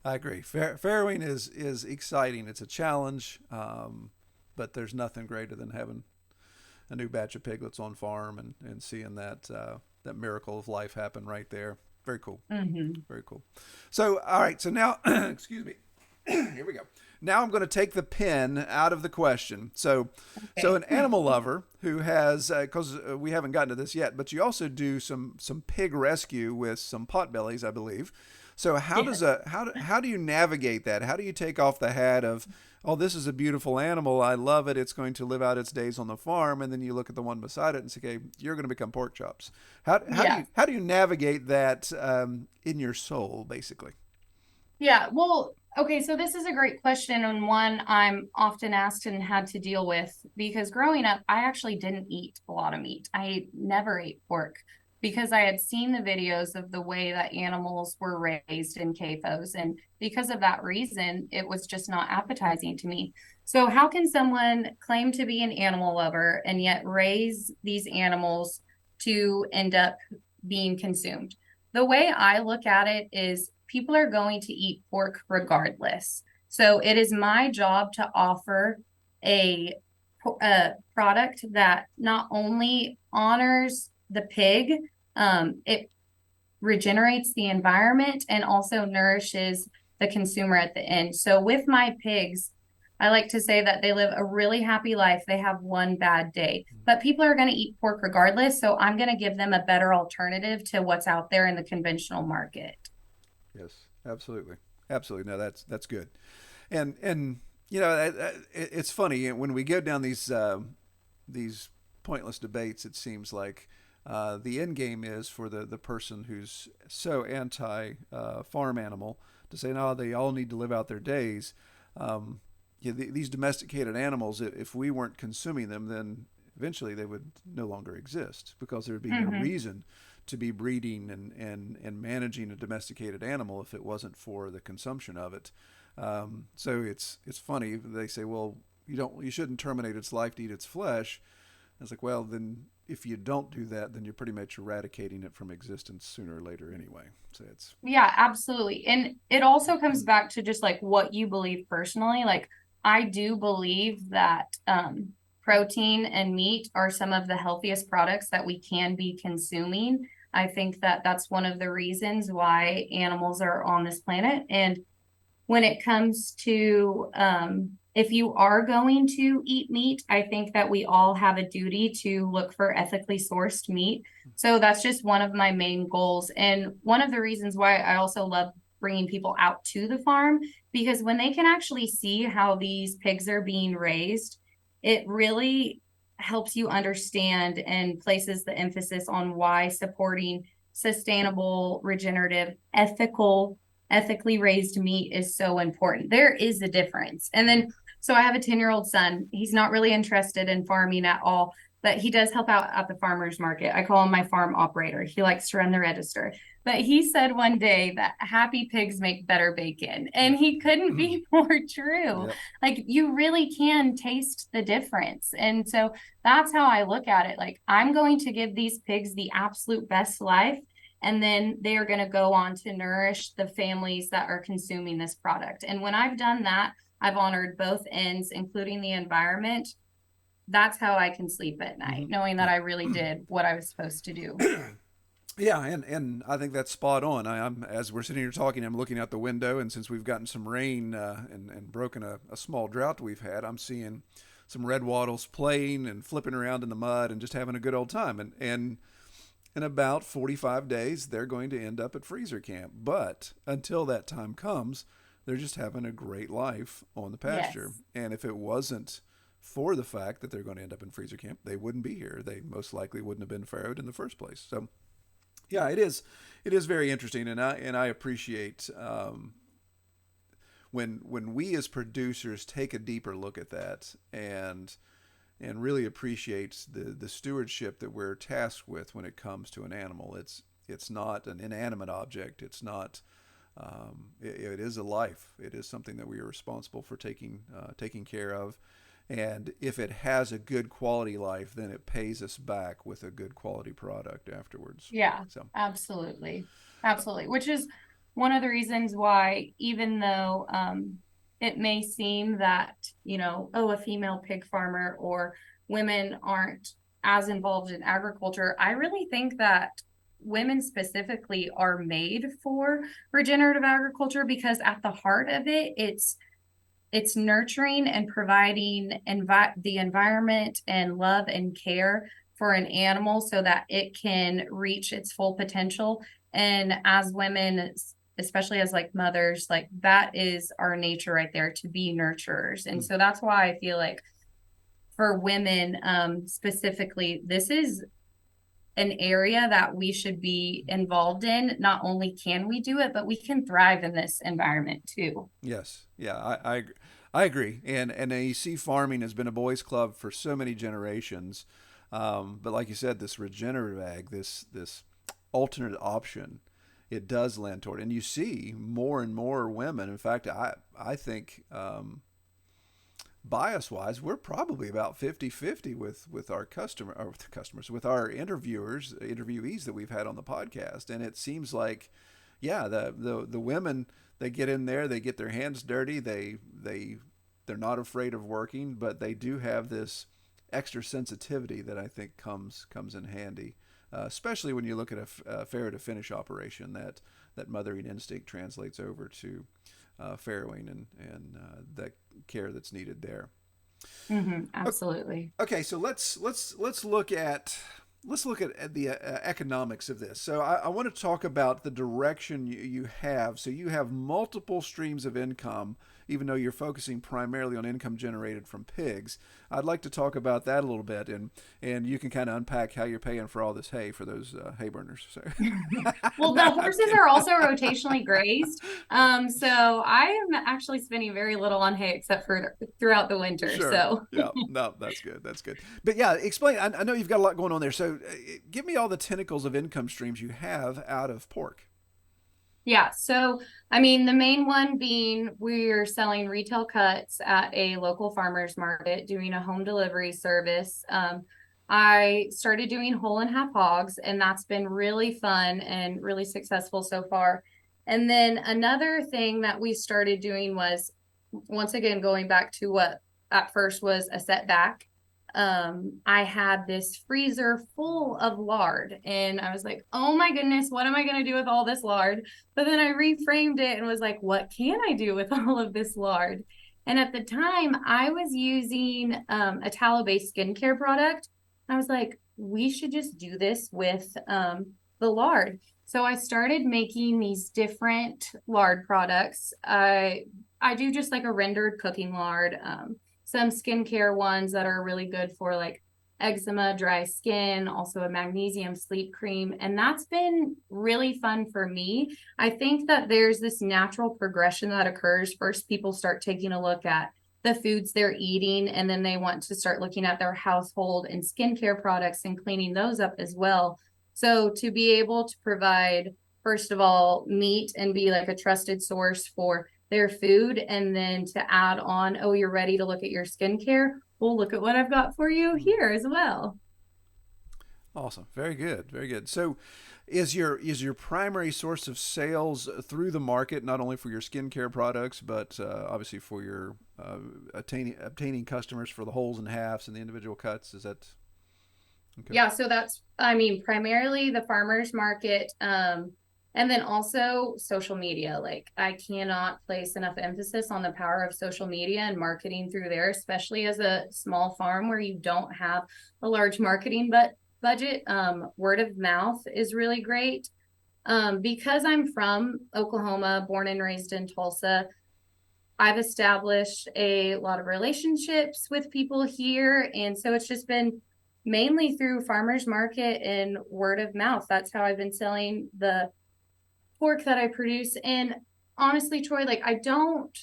I agree. Farrowing is exciting. It's a challenge, but there's nothing greater than having a new batch of piglets on farm and seeing that miracle of life happen right there. Very cool. Mm-hmm. Very cool. So, all right. So now, excuse me. Here we go. Now I'm going to take the pen out of the question. So Okay. an animal lover who has, because we haven't gotten to this yet, but you also do some pig rescue with some potbellies, I believe. So Yes. how do you navigate that? How do you take off the hat of, oh, this is a beautiful animal, I love it, it's going to live out its days on the farm, and then you look at the one beside it and say, okay, you're going to become pork chops. Yeah. How do you navigate that in your soul, basically? Yeah, well, okay, so this is a great question and one I'm often asked and had to deal with because growing up, I actually didn't eat a lot of meat. I never ate pork because I had seen the videos of the way that animals were raised in CAFOs. And because of that reason, it was just not appetizing to me. So, how can someone claim to be an animal lover and yet raise these animals to end up being consumed? The way I look at it is people are going to eat pork regardless. So it is my job to offer a, a product that not only honors the pig, it regenerates the environment and also nourishes the consumer at the end. So with my pigs, I like to say that they live a really happy life. They have one bad day, but people are going to eat pork regardless. So I'm going to give them a better alternative to what's out there in the conventional market. Yes, absolutely, absolutely. No, that's good. And it's funny when we go down these pointless debates. It seems like the end game is for the person who's so anti farm animal to say no, they all need to live out their days. These domesticated animals, if we weren't consuming them, then eventually they would no longer exist because there would be no reason to be breeding and managing a domesticated animal if it wasn't for the consumption of it. So it's funny. They say, well, you shouldn't terminate its life to eat its flesh. And it's like, well, then if you don't do that, then you're pretty much eradicating it from existence sooner or later anyway. So it's Yeah, absolutely. And it also comes back to just like what you believe personally. Like I do believe that protein and meat are some of the healthiest products that we can be consuming. I think that that's one of the reasons why animals are on this planet. And when it comes to if you are going to eat meat, I think that we all have a duty to look for ethically sourced meat. So that's just one of my main goals. And one of the reasons why I also love bringing people out to the farm, because when they can actually see how these pigs are being raised, it really helps you understand and places the emphasis on why supporting sustainable, regenerative, ethically raised meat is so important. There is a difference. And then, so I have a 10-year-old son. He's not really interested in farming at all, but he does help out at the farmer's market. I call him my farm operator. He likes to run the register. But he said one day that happy pigs make better bacon. And he couldn't be more true. Yep. Like you really can taste the difference. And so that's how I look at it. Like I'm going to give these pigs the absolute best life. And then they are going to go on to nourish the families that are consuming this product. And when I've done that, I've honored both ends, including the environment. That's how I can sleep at night, knowing that I really did what I was supposed to do. Yeah, and I think that's spot on. I'm as we're sitting here talking, I'm looking out the window, and since we've gotten some rain and broken a small drought we've had, I'm seeing some red wattles playing and flipping around in the mud and just having a good old time. And in about 45 days, they're going to end up at freezer camp. But until that time comes, they're just having a great life on the pasture. Yes. And if it wasn't for the fact that they're going to end up in freezer camp, they wouldn't be here. They most likely wouldn't have been farrowed in the first place. So, yeah, it is very interesting, and I appreciate when we as producers take a deeper look at that and really appreciate the stewardship that we're tasked with when it comes to an animal. It's not an inanimate object. It's not. It is a life. It is something that we are responsible for taking care of. And if it has a good quality life, then it pays us back with a good quality product afterwards. Yeah, So absolutely. Absolutely. Which is one of the reasons why, even though it may seem that, oh, a female pig farmer or women aren't as involved in agriculture, I really think that women specifically are made for regenerative agriculture because at the heart of it, it's nurturing and providing the environment and love and care for an animal so that it can reach its full potential. And as women, especially as like mothers, like that is our nature right there, to be nurturers. And so that's why I feel like for women specifically, this is an area that we should be involved in. Not only can we do it, but we can thrive in this environment too. yes, yeah, I agree. And you see, farming has been a boys' club for so many generations. But like you said, this regenerative ag, this alternate option, it does lend toward. And you see more and more women. In fact, I think bias wise, we're probably about 50-50 with our customers, with our interviewees that we've had on the podcast. And it seems like, yeah, the women, they get in there, they get their hands dirty, they're not afraid of working, but they do have this extra sensitivity that I think comes in handy, especially when you look at a farrow to finish operation, that mothering instinct translates over to farrowing and the care that's needed there. Absolutely. Okay, so let's look at the economics of this. So I want to talk about the direction you have. So you have multiple streams of income, even though you're focusing primarily on income generated from pigs. I'd like to talk about that a little bit, and you can kind of unpack how you're paying for all this hay for those hay burners. So. Well, the horses are also rotationally grazed. So I am actually spending very little on hay except for throughout the winter. Sure. So Yeah. No, that's good. That's good. But yeah, explain. I know you've got a lot going on there. So give me all the tentacles of income streams you have out of pork. yeah, so I mean, the main one being we're selling retail cuts at a local farmers market, doing a home delivery service. I started doing whole and half hogs, and that's been really fun and really successful so far. And then another thing that we started doing was, once again, going back to what at first was a setback. I had this freezer full of lard, and I was like, oh my goodness, what am I going to do with all this lard? But then I reframed it and was like, what can I do with all of this lard? And at the time, I was using a tallow-based skincare product. I was like, we should just do this with the lard. So I started making these different lard products. I do just like a rendered cooking lard, some skincare ones that are really good for like eczema, dry skin, also a magnesium sleep cream. And that's been really fun for me. I think that there's this natural progression that occurs. First, people start taking a look at the foods they're eating, and then they want to start looking at their household and skincare products and cleaning those up as well. So to be able to provide, first of all, meat and be like a trusted source for their food, and then to add on, oh, you're ready to look at your skincare, well, look at what I've got for you here as well. Awesome. Very good. Very good. So is your primary source of sales through the market, not only for your skincare products, but obviously for your obtaining customers for the wholes and halves and the individual cuts? Is that okay? Yeah, so that's, I mean, primarily the farmers market, and then also social media. Like, I cannot place enough emphasis on the power of social media and marketing through there, especially as a small farm where you don't have a large marketing budget. Word of mouth is really great. Because I'm from Oklahoma, born and raised in Tulsa, I've established a lot of relationships with people here. And so it's just been mainly through farmers market and word of mouth. That's how I've been selling the pork that I produce. And honestly, Troy, like, I don't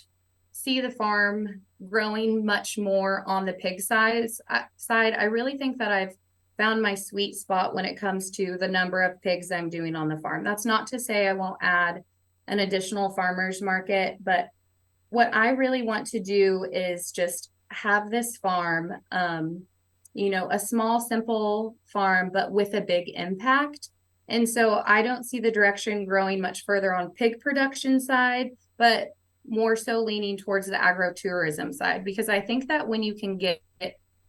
see the farm growing much more on the pig side. I really think that I've found my sweet spot when it comes to the number of pigs I'm doing on the farm. That's not to say I won't add an additional farmers market, but what I really want to do is just have this farm, a small, simple farm, but with a big impact. And so I don't see the direction growing much further on pig production side, but more so leaning towards the agro-tourism side, because I think that when you can get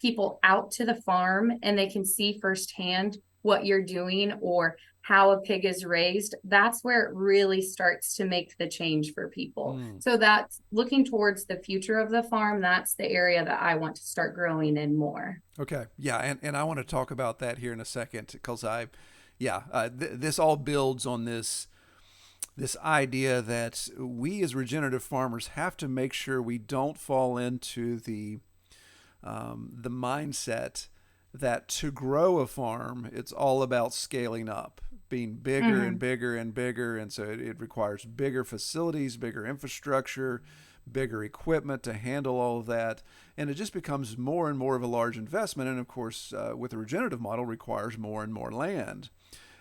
people out to the farm and they can see firsthand what you're doing or how a pig is raised, that's where it really starts to make the change for people. So that's looking towards the future of the farm. That's the area that I want to start growing in more. Okay. Yeah, and I want to talk about that here in a second because this all builds on this idea that we as regenerative farmers have to make sure we don't fall into the mindset that to grow a farm, it's all about scaling up, being bigger and bigger and bigger. And so it requires bigger facilities, bigger infrastructure, bigger equipment to handle all of that. And it just becomes more and more of a large investment. And of course, with a regenerative model, requires more and more land.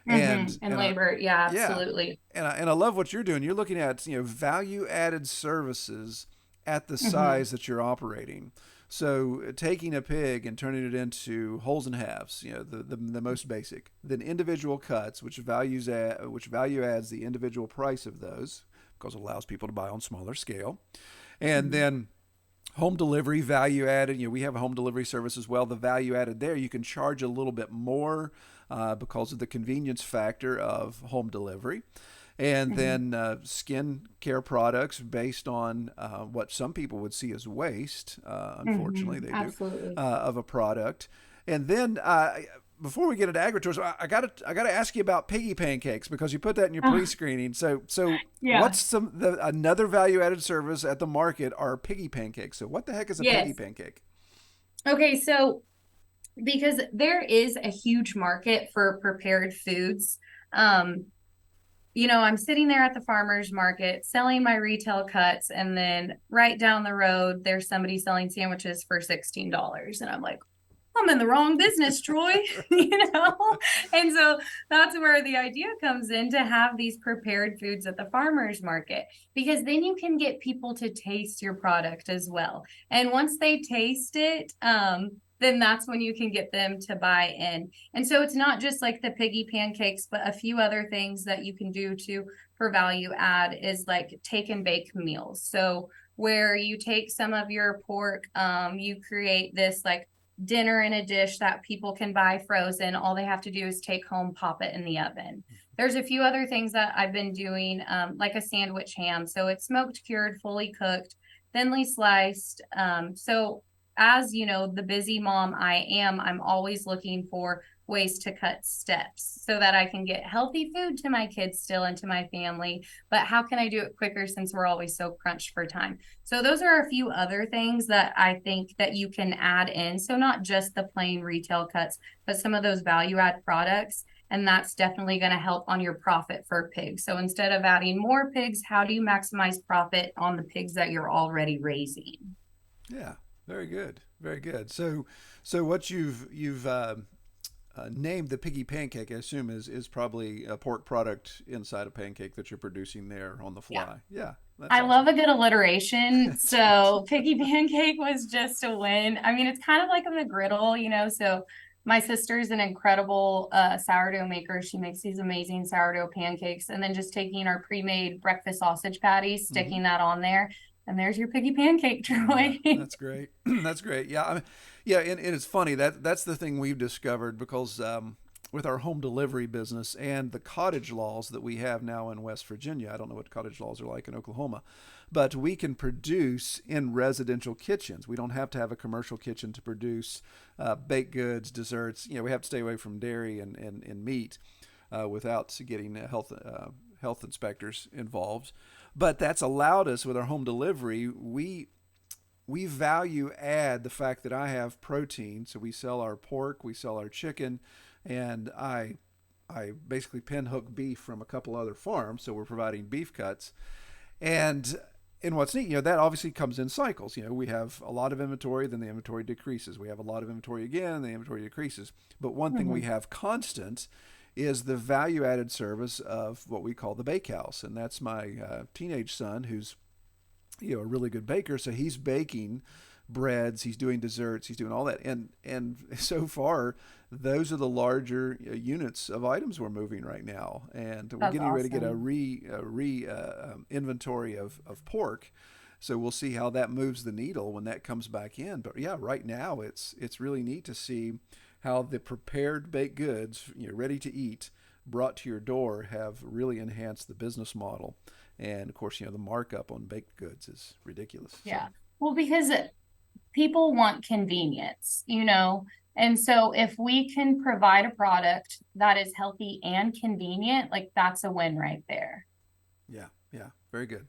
And labor. Yeah, absolutely. Yeah. And I love what you're doing. You're looking at, value added services at the size that you're operating. So taking a pig and turning it into wholes and halves, the most basic, then individual cuts, which value adds the individual price of those because it allows people to buy on smaller scale. And then home delivery, value added, we have a home delivery service as well. The value added there, you can charge a little bit more because of the convenience factor of home delivery. and then skin care products based on what some people would see as waste. Unfortunately, they do Absolutely. of a product, and then. Before we get into agritourism, I gotta ask you about piggy pancakes because you put that in your pre-screening. So Yeah. what's another value-added service at the market are piggy pancakes. So what the heck is a piggy Yes. pancake? Okay, so because there is a huge market for prepared foods. Um, I'm sitting there at the farmer's market selling my retail cuts, and then right down the road, there's somebody selling sandwiches for $16. And I'm like, I'm in the wrong business, Troy, you know? And so that's where the idea comes in to have these prepared foods at the farmer's market, because then you can get people to taste your product as well. And once they taste it, then that's when you can get them to buy in. And so it's not just like the piggy pancakes, but a few other things that you can do to for value add is like take and bake meals. So where you take some of your pork, you create this like dinner in a dish that people can buy frozen. All they have to do is take home, pop it in the oven. There's a few other things that I've been doing, like a sandwich ham. So it's smoked, cured, fully cooked, thinly sliced. So as you know, the busy mom I am, I'm always looking for ways to cut steps so that I can get healthy food to my kids still and to my family. But how can I do it quicker since we're always so crunched for time? So those are a few other things that I think that you can add in. So not just the plain retail cuts, but some of those value add products. And that's definitely going to help on your profit for pigs. So instead of adding more pigs, how do you maximize profit on the pigs that you're already raising? Yeah, very good, very good. So what you've named the piggy pancake, I assume is probably a pork product inside a pancake that you're producing there on the Yeah. fly. Yeah, that's I love awesome. a good alliteration. That's right. So piggy pancake was just a win. I mean, it's kind of like a McGriddle, So my sister's an incredible sourdough maker. She makes these amazing sourdough pancakes, and then just taking our pre-made breakfast sausage patties, Mm-hmm. sticking that on there, and there's your piggy pancake, Yeah, Troy. that's great. That's great. Yeah, yeah, and it's funny that's the thing we've discovered because with our home delivery business and the cottage laws that we have now in West Virginia, I don't know what cottage laws are like in Oklahoma, but we can produce in residential kitchens. We don't have to have a commercial kitchen to produce baked goods, desserts. We have to stay away from dairy and meat without getting health inspectors involved. But that's allowed us with our home delivery. We value add the fact that I have protein. So we sell our pork, we sell our chicken, and I basically pinhook beef from a couple other farms. So we're providing beef cuts. And what's neat, that obviously comes in cycles. We have a lot of inventory, then the inventory decreases. We have a lot of inventory again, and the inventory decreases. But one thing we Mhm. have constant is the value added service of what we call the bakehouse. And that's my teenage son who's a really good baker, so he's baking breads, he's doing desserts, he's doing all that, and so far those are the larger units of items we're moving right now, and we're That's getting ready to get a awesome. re inventory of pork. So we'll see how that moves the needle when that comes back in. But yeah, right now it's really neat to see how the prepared baked goods, ready to eat, brought to your door, have really enhanced the business model. And of course, the markup on baked goods is ridiculous. So Yeah. Well, because people want convenience. And so if we can provide a product that is healthy and convenient, like that's a win right there. yeah, yeah, very good.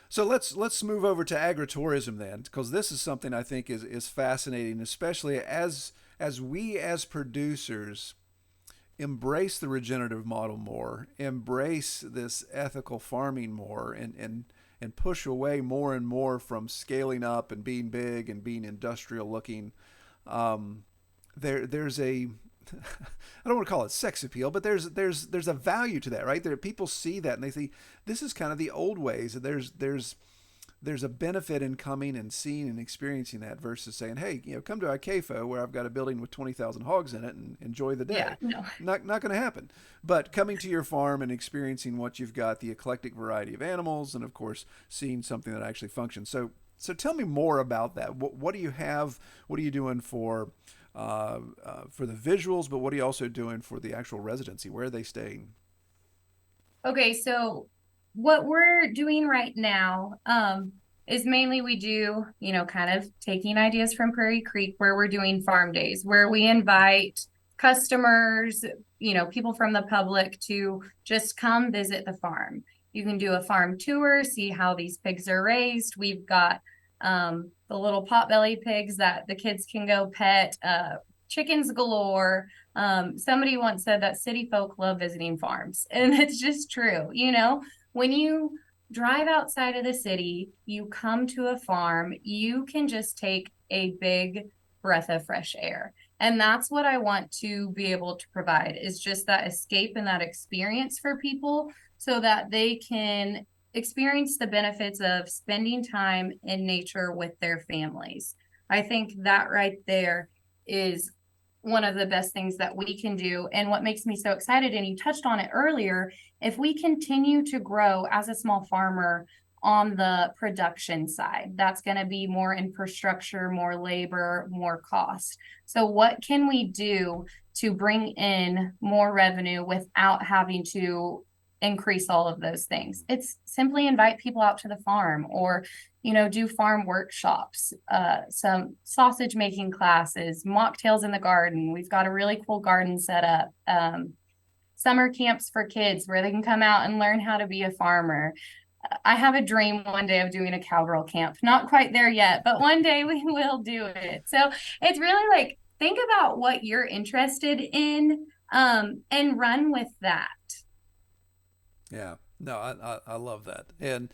So let's move over to agritourism then, because this is something I think is fascinating, especially as we as producers embrace the regenerative model more, embrace this ethical farming more, and push away more and more from scaling up and being big and being industrial looking. Um, there's a I don't want to call it sex appeal, but there's a value to that, right? There people see that and they see this is kind of the old ways. There's a benefit in coming and seeing and experiencing that versus saying, hey, come to ICAFO where I've got a building with 20,000 hogs in it and enjoy the Yeah, day. no. Not going to happen. But coming to your farm and experiencing what you've got, the eclectic variety of animals, and of course, seeing something that actually functions. So tell me more about that. What do you have? What are you doing for the visuals? But what are you also doing for the actual residency? Where are they staying? Okay, so what we're doing right now is mainly we do, kind of taking ideas from Prairie Creek where we're doing farm days, where we invite customers, people from the public to just come visit the farm. You can do a farm tour, see how these pigs are raised. We've got the little potbelly pigs that the kids can go pet, chickens galore. Somebody once said that city folk love visiting farms, and it's just true. When you drive outside of the city, you come to a farm, you can just take a big breath of fresh air. And that's what I want to be able to provide is just that escape and that experience for people so that they can experience the benefits of spending time in nature with their families. I think that right there is one of the best things that we can do. And what makes me so excited, and you touched on it earlier, if we continue to grow as a small farmer on the production side, that's going to be more infrastructure, more labor, more cost. So what can we do to bring in more revenue without having to increase all of those things? It's simply invite people out to the farm or do farm workshops, some sausage making classes, mocktails in the garden. We've got a really cool garden set up, summer camps for kids where they can come out and learn how to be a farmer. I have a dream one day of doing a cowgirl camp. Not quite there yet, but one day we will do it. So it's really like, think about what you're interested in, and run with that. Yeah. No, I love that. And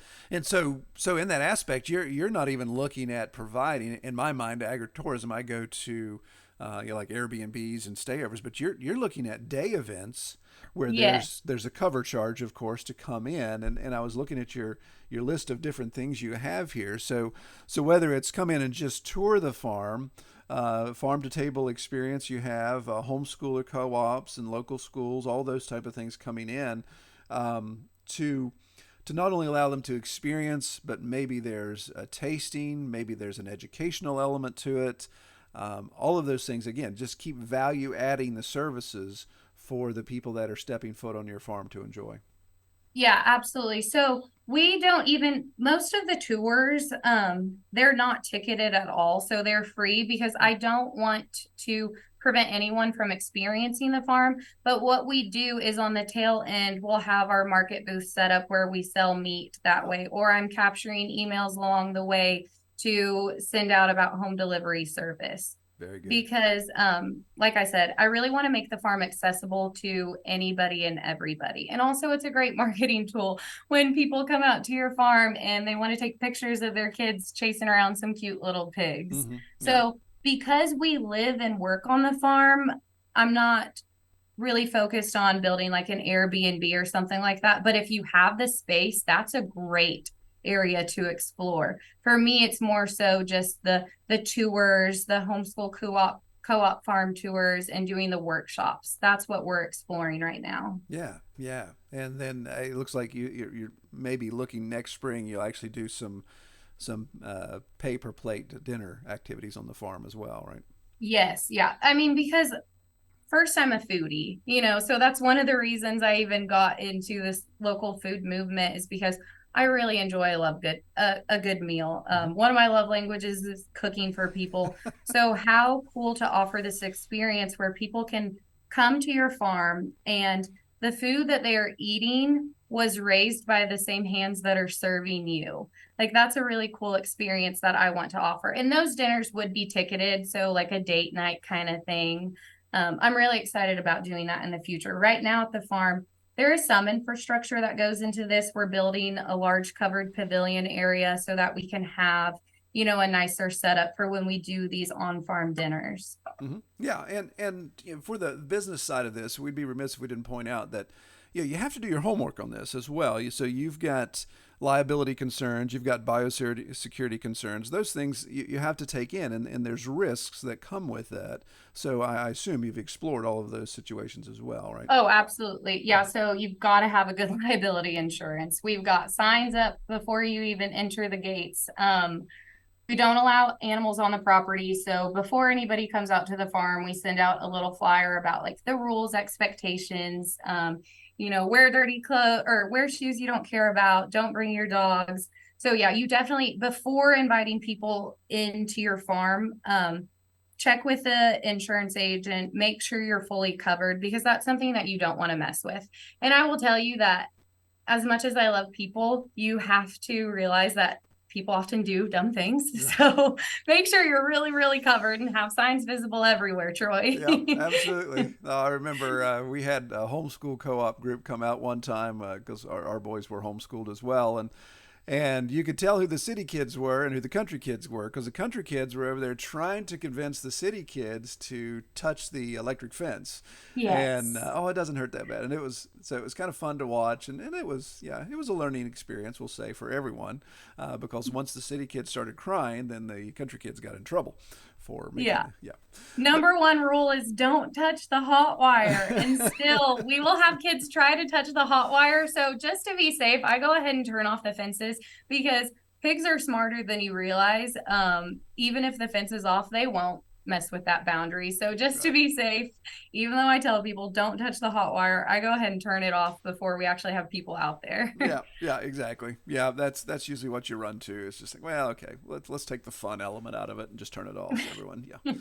so in that aspect, you're not even looking at providing, in my mind, agritourism. I go to like Airbnbs and stayovers, but you're looking at day events where Yes. there's a cover charge, of course, to come in. And I was looking at your list of different things you have here. So whether it's come in and just tour the farm, farm to table experience, you have homeschooler co-ops and local schools, all those type of things coming in. To not only allow them to experience, but maybe there's a tasting, maybe there's an educational element to it. All of those things, again, just keep value adding the services for the people that are stepping foot on your farm to enjoy. Yeah, absolutely. So we don't even most of the tours, they're not ticketed at all. So they're free because I don't want to prevent anyone from experiencing the farm. But what we do is on the tail end, we'll have our market booth set up where we sell meat that way, or I'm capturing emails along the way to send out about home delivery service Very good. because like I said, I really want to make the farm accessible to anybody and everybody. And also it's a great marketing tool when people come out to your farm and they want to take pictures of their kids chasing around some cute little pigs. Yeah. So because we live and work on the farm, I'm not really focused on building like an Airbnb or something like that. But if you have the space, that's a great area to explore. For me, it's more so just the tours, the homeschool co-op farm tours and doing the workshops. That's what we're exploring right now. Yeah, yeah. And then it looks like you're maybe looking next spring. You'll actually do some pay per plate dinner activities on the farm as well, right? Yes, yeah. I mean, because first I'm a foodie, so that's one of the reasons I even got into this local food movement is because I really enjoy, I love a good meal. One of my love languages is cooking for people. So how cool to offer this experience where people can come to your farm and the food that they are eating was raised by the same hands that are serving you. Like that's a really cool experience that I want to offer. And those dinners would be ticketed, so like a date night kind of thing. I'm really excited about doing that in the future. Right now at the farm, there is some infrastructure that goes into this. We're building a large covered pavilion area so that we can have, a nicer setup for when we do these on-farm dinners. Yeah, and for the business side of this, we'd be remiss if we didn't point out that you have to do your homework on this as well. So you've got liability concerns, you've got biosecurity concerns. Those things you have to take in, and there's risks that come with that. So I assume you've explored all of those situations as well, right? Oh, absolutely. Yeah. So you've got to have a good liability insurance. We've got signs up before you even enter the gates. We don't allow animals on the property. So before anybody comes out to the farm, we send out a little flyer about like the rules, expectations, wear dirty clothes or wear shoes you don't care about. Don't bring your dogs. So yeah, you definitely, before inviting people into your farm, check with the insurance agent, make sure you're fully covered because that's something that you don't want to mess with. And I will tell you that as much as I love people, you have to realize that people often do dumb things. So make sure you're really, really covered and have signs visible everywhere, Troy. Yeah, absolutely. I remember we had a homeschool co-op group come out one time because our boys were homeschooled as well, and you could tell who the city kids were and who the country kids were because the country kids were over there trying to convince the city kids to touch the electric fence. Yes. And it doesn't hurt that bad. And it was kind of fun to watch, and it was a learning experience, we'll say, for everyone, because once the city kids started crying, then the country kids got in trouble for making Number one rule is don't touch the hot wire. And still, we will have kids try to touch the hot wire. So just to be safe, I go ahead and turn off the fences because pigs are smarter than you realize. Even if the fence is off, they won't mess with that boundary. So just to be safe, even though I tell people don't touch the hot wire, I go ahead and turn it off before we actually have people out there. Yeah, exactly. Yeah, that's usually what you run to. It's just like, well, okay, let's take the fun element out of it and just turn it off, everyone. Yeah.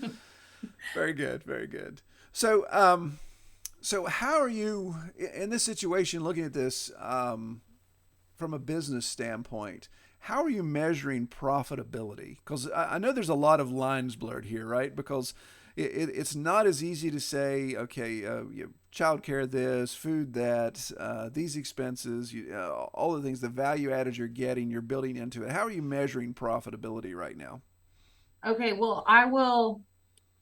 Very good, very good. So how are you in this situation looking at this from a business standpoint? How are you measuring profitability? Because I know there's a lot of lines blurred here, right? Because it's not as easy to say, okay, childcare this, food that, these expenses, all the things, the value added you're getting, you're building into it. How are you measuring profitability right now? Okay, well, I will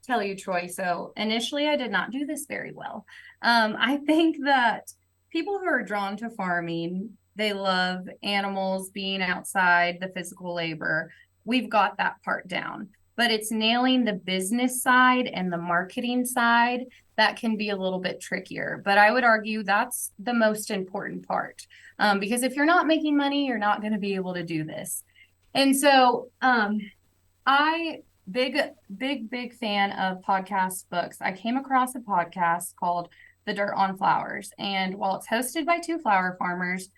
tell you, Troy. So initially, I did not do this very well. I think that people who are drawn to farming, they love animals, being outside, the physical labor. We've got that part down, but it's nailing the business side and the marketing side that can be a little bit trickier. But I would argue that's the most important part because if you're not making money, you're not going to be able to do this. And so, I big fan of podcast books. I came across a podcast called The Dirt on Flowers. And while it's hosted by two flower farmers,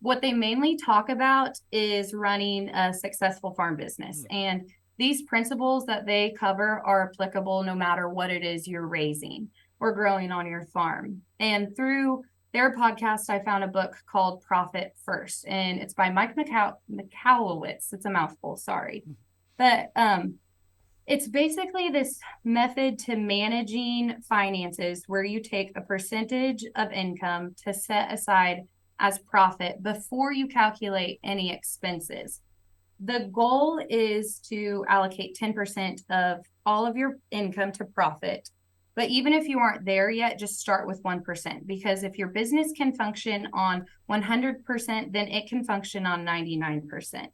what they mainly talk about is running a successful farm business. And these principles that they cover are applicable no matter what it is you're raising or growing on your farm. And through their podcast, I found a book called Profit First, and it's by Mike McCallowitz. It's a mouthful, sorry. But it's basically this method to managing finances where you take a percentage of income to set aside as profit before you calculate any expenses. The goal is to allocate 10% of all of your income to profit. But even if you aren't there yet, just start with 1%, because if your business can function on 100%, then it can function on 99%.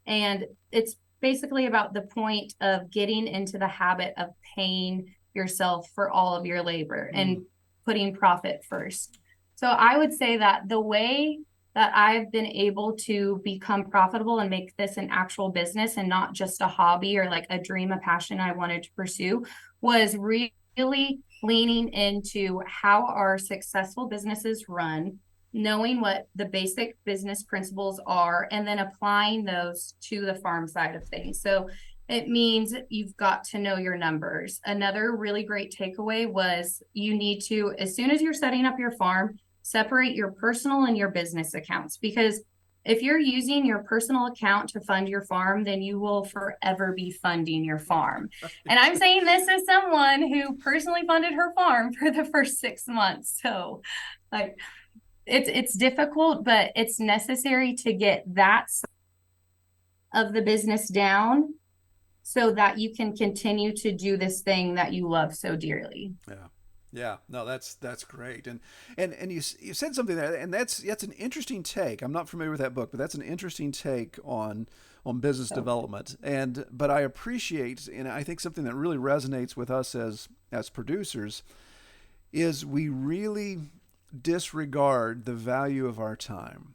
And it's basically about the point of getting into the habit of paying yourself for all of your labor and putting profit first. So I would say that the way that I've been able to become profitable and make this an actual business and not just a hobby or like a dream, a passion I wanted to pursue was really leaning into how our successful businesses run, knowing what the basic business principles are, and then applying those to the farm side of things. So it means you've got to know your numbers. Another really great takeaway was you need to, as soon as you're setting up your farm, separate your personal and your business accounts, because if you're using your personal account to fund your farm, then you will forever be funding your farm. And I'm saying this as someone who personally funded her farm for the first 6 months. So like, it's difficult, but it's necessary to get that of the business down so that you can continue to do this thing that you love so dearly. Yeah, no, that's great, and you said something there, and that's an interesting take. I'm not familiar with that book, but that's an interesting take on business development. But I appreciate, and I think something that really resonates with us as producers is we really disregard the value of our time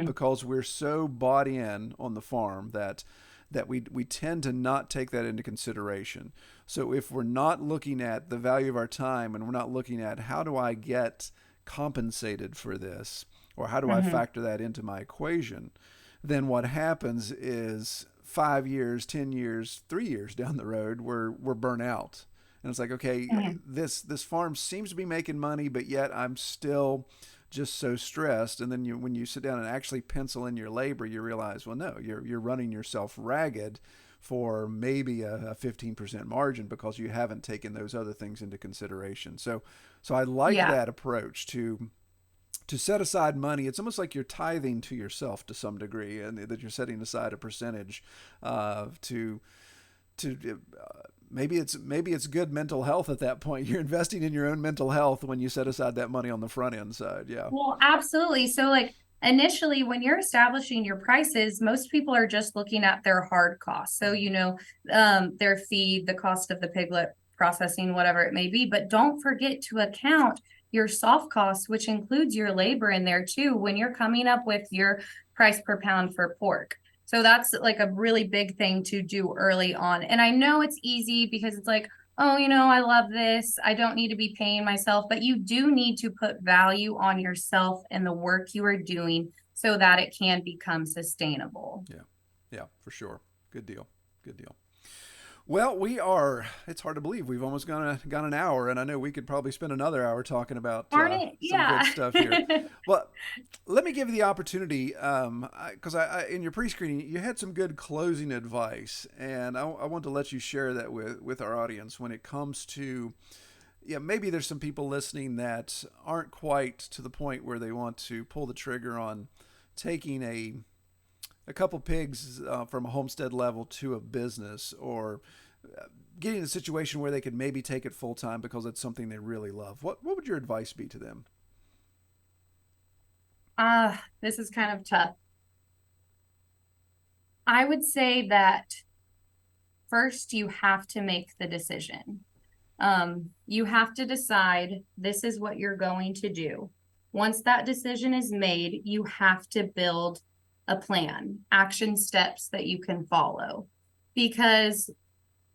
because we're so bought in on the farm that that we tend to not take that into consideration. So if we're not looking at the value of our time and we're not looking at how do I get compensated for this, or how do I Mm-hmm. factor that into my equation, then what happens is 5 years, 10 years, 3 years down the road, we're burnt out. And it's like, okay, Mm-hmm. this farm seems to be making money, but yet I'm still just so stressed. And then when you sit down and actually pencil in your labor, you realize, well, no, you're running yourself ragged for maybe a 15% margin because you haven't taken those other things into consideration. So I like Yeah. that approach to set aside money. It's almost like you're tithing to yourself to some degree, and that you're setting aside a percentage to maybe it's good mental health at that point. You're investing in your own mental health when you set aside that money on the front end side. Yeah. Well, absolutely. So, like, initially, when you're establishing your prices, most people are just looking at their hard costs. So, their feed, the cost of the piglet processing, whatever it may be. But don't forget to account your soft costs, which includes your labor in there too, when you're coming up with your price per pound for pork. So that's like a really big thing to do early on. And I know it's easy because it's like, oh, I love this. I don't need to be paying myself, but you do need to put value on yourself and the work you are doing so that it can become sustainable. Yeah. Yeah, for sure. Good deal. Good deal. Well, it's hard to believe we've almost gone an hour, and I know we could probably spend another hour talking about Darn it. some good Yeah. stuff here. Well, let me give you the opportunity, because in your pre-screening, you had some good closing advice, and I want to let you share that with our audience when it comes to, yeah, maybe there's some people listening that aren't quite to the point where they want to pull the trigger on taking a couple pigs from a homestead level to a business, or getting in a situation where they could maybe take it full time because it's something they really love. What would your advice be to them? This is kind of tough. I would say that first you have to make the decision. You have to decide this is what you're going to do. Once that decision is made, you have to build a plan, action steps that you can follow. Because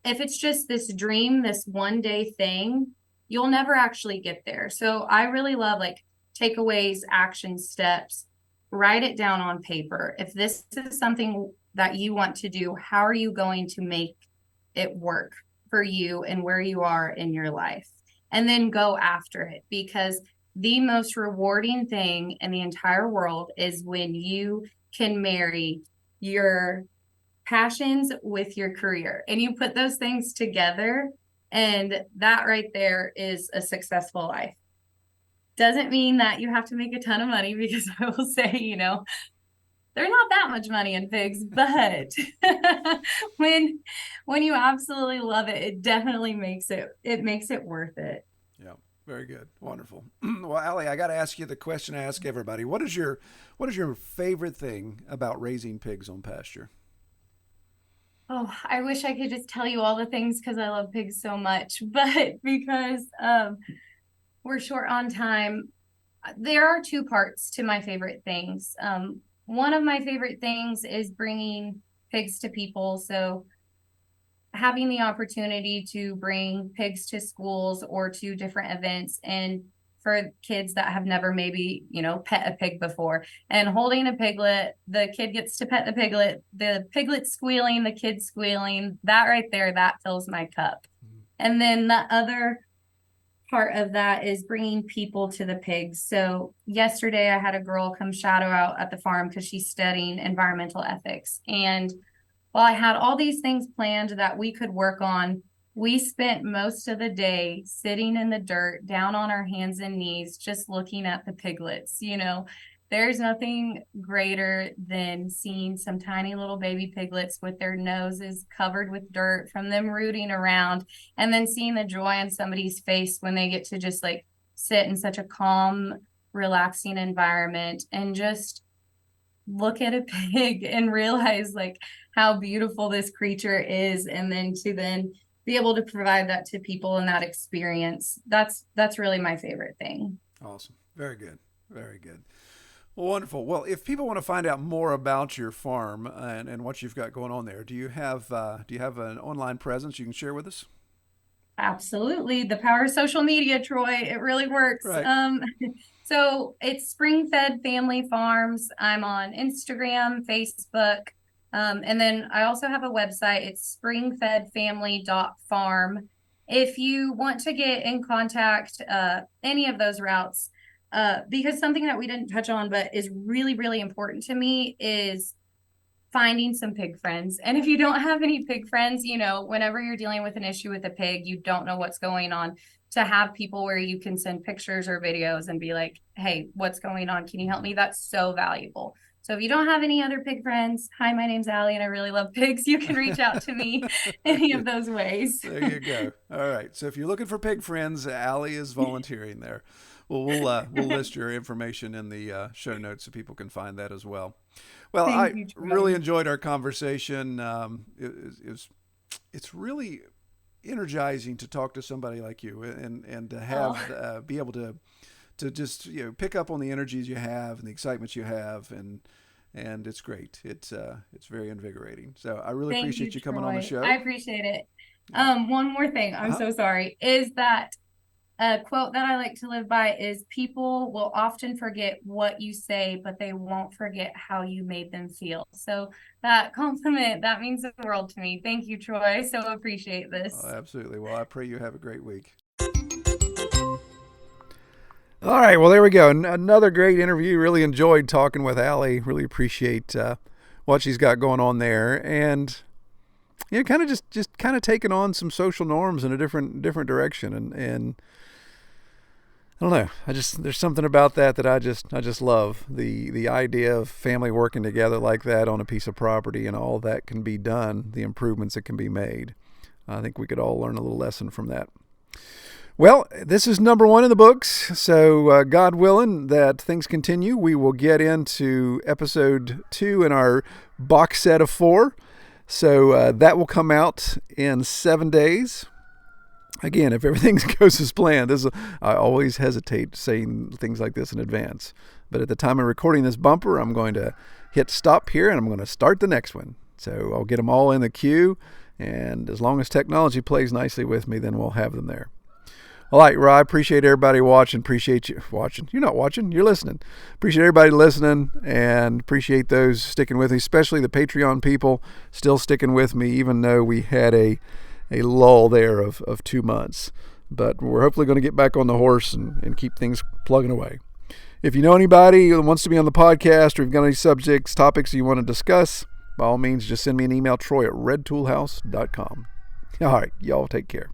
if it's just this dream, this one day thing, you'll never actually get there. So I really love like takeaways, action steps, write it down on paper. If this is something that you want to do, how are you going to make it work for you and where you are in your life? And then go after it, because the most rewarding thing in the entire world is when you can marry your passions with your career and you put those things together. And that right there is a successful life. Doesn't mean that you have to make a ton of money, because I will say, there's not that much money in pigs, but when when you absolutely love it, it definitely makes it worth it. Yeah, very good, wonderful. Well, Allie, I got to ask you the question I ask everybody. What is your favorite thing about raising pigs on pasture? Oh, I wish I could just tell you all the things because I love pigs so much, but because we're short on time, there are two parts to my favorite things. One of my favorite things is bringing pigs to people. So having the opportunity to bring pigs to schools or to different events, and for kids that have never maybe, pet a pig before, and holding a piglet, the kid gets to pet the piglet squealing, the kid squealing, that right there, that fills my cup. And then the other part of that is bringing people to the pigs. So yesterday I had a girl come shadow out at the farm because she's studying environmental ethics. And while I had all these things planned that we could work on, we spent most of the day sitting in the dirt, down on our hands and knees, just looking at the piglets. There's nothing greater than seeing some tiny little baby piglets with their noses covered with dirt from them rooting around, and then seeing the joy on somebody's face when they get to just like sit in such a calm, relaxing environment and just look at a pig and realize like how beautiful this creature is, and then be able to provide that to people in that experience. That's really my favorite thing. Awesome, very good, very good. Well, wonderful. Well, if people want to find out more about your farm and what you've got going on there, do you have an online presence you can share with us? Absolutely. The power of social media, Troy. It really works. Right. So it's Spring Fed Family Farms. I'm on Instagram, Facebook. And then I also have a website. It's springfedfamily.farm. If you want to get in contact, any of those routes, because something that we didn't touch on, but is really, really important to me is finding some pig friends. And if you don't have any pig friends, whenever you're dealing with an issue with a pig, you don't know what's going on, to have people where you can send pictures or videos and be like, hey, what's going on? Can you help me? That's so valuable. So if you don't have any other pig friends, hi, my name's Allie and I really love pigs. You can reach out to me any of those ways. There you go. All right. So if you're looking for pig friends, Allie is volunteering there. Well, we'll list your information in the show notes so people can find that as well. Well, Thank I you, Troy. really enjoyed our conversation. It's really energizing to talk to somebody like you and to have be able to just pick up on the energies you have and the excitement you have and it's great. It's very invigorating. So I really Thank appreciate you coming on the Troy. show. I appreciate it. One more thing, I'm so sorry, is that a quote that I like to live by is people will often forget what you say, but they won't forget how you made them feel. So that compliment, that means the world to me. Thank you, Troy. So appreciate this. Oh, absolutely. Well, I pray you have a great week. All right. Well, there we go. Another great interview. Really enjoyed talking with Allie. Really appreciate what she's got going on there. And kind of just kind of taking on some social norms in a different direction. And I don't know. There's something about that I just love. The idea of family working together like that on a piece of property and all that can be done, the improvements that can be made. I think we could all learn a little lesson from that. Well, this is number 1 in the books. So God willing that things continue, we will get into episode 2 in our box set of 4. So that will come out in 7 days. Again, if everything goes as planned, I always hesitate saying things like this in advance. But at the time of recording this bumper, I'm going to hit stop here and I'm going to start the next one. So I'll get them all in the queue. And as long as technology plays nicely with me, then we'll have them there. All right, Rye, appreciate everybody watching. Appreciate you watching. You're not watching, you're listening. Appreciate everybody listening and appreciate those sticking with me, especially the Patreon people still sticking with me, even though we had a lull there of 2 months. But we're hopefully going to get back on the horse and keep things plugging away. If you know anybody who wants to be on the podcast or you've got any subjects, topics you want to discuss, by all means, just send me an email, troy@redtoolhouse.com. All right, y'all take care.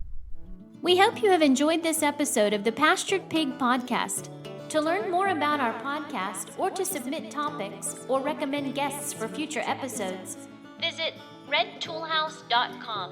We hope you have enjoyed this episode of the Pastured Pig Podcast. To learn more about our podcast or to submit topics or recommend guests for future episodes, visit redtoolhouse.com.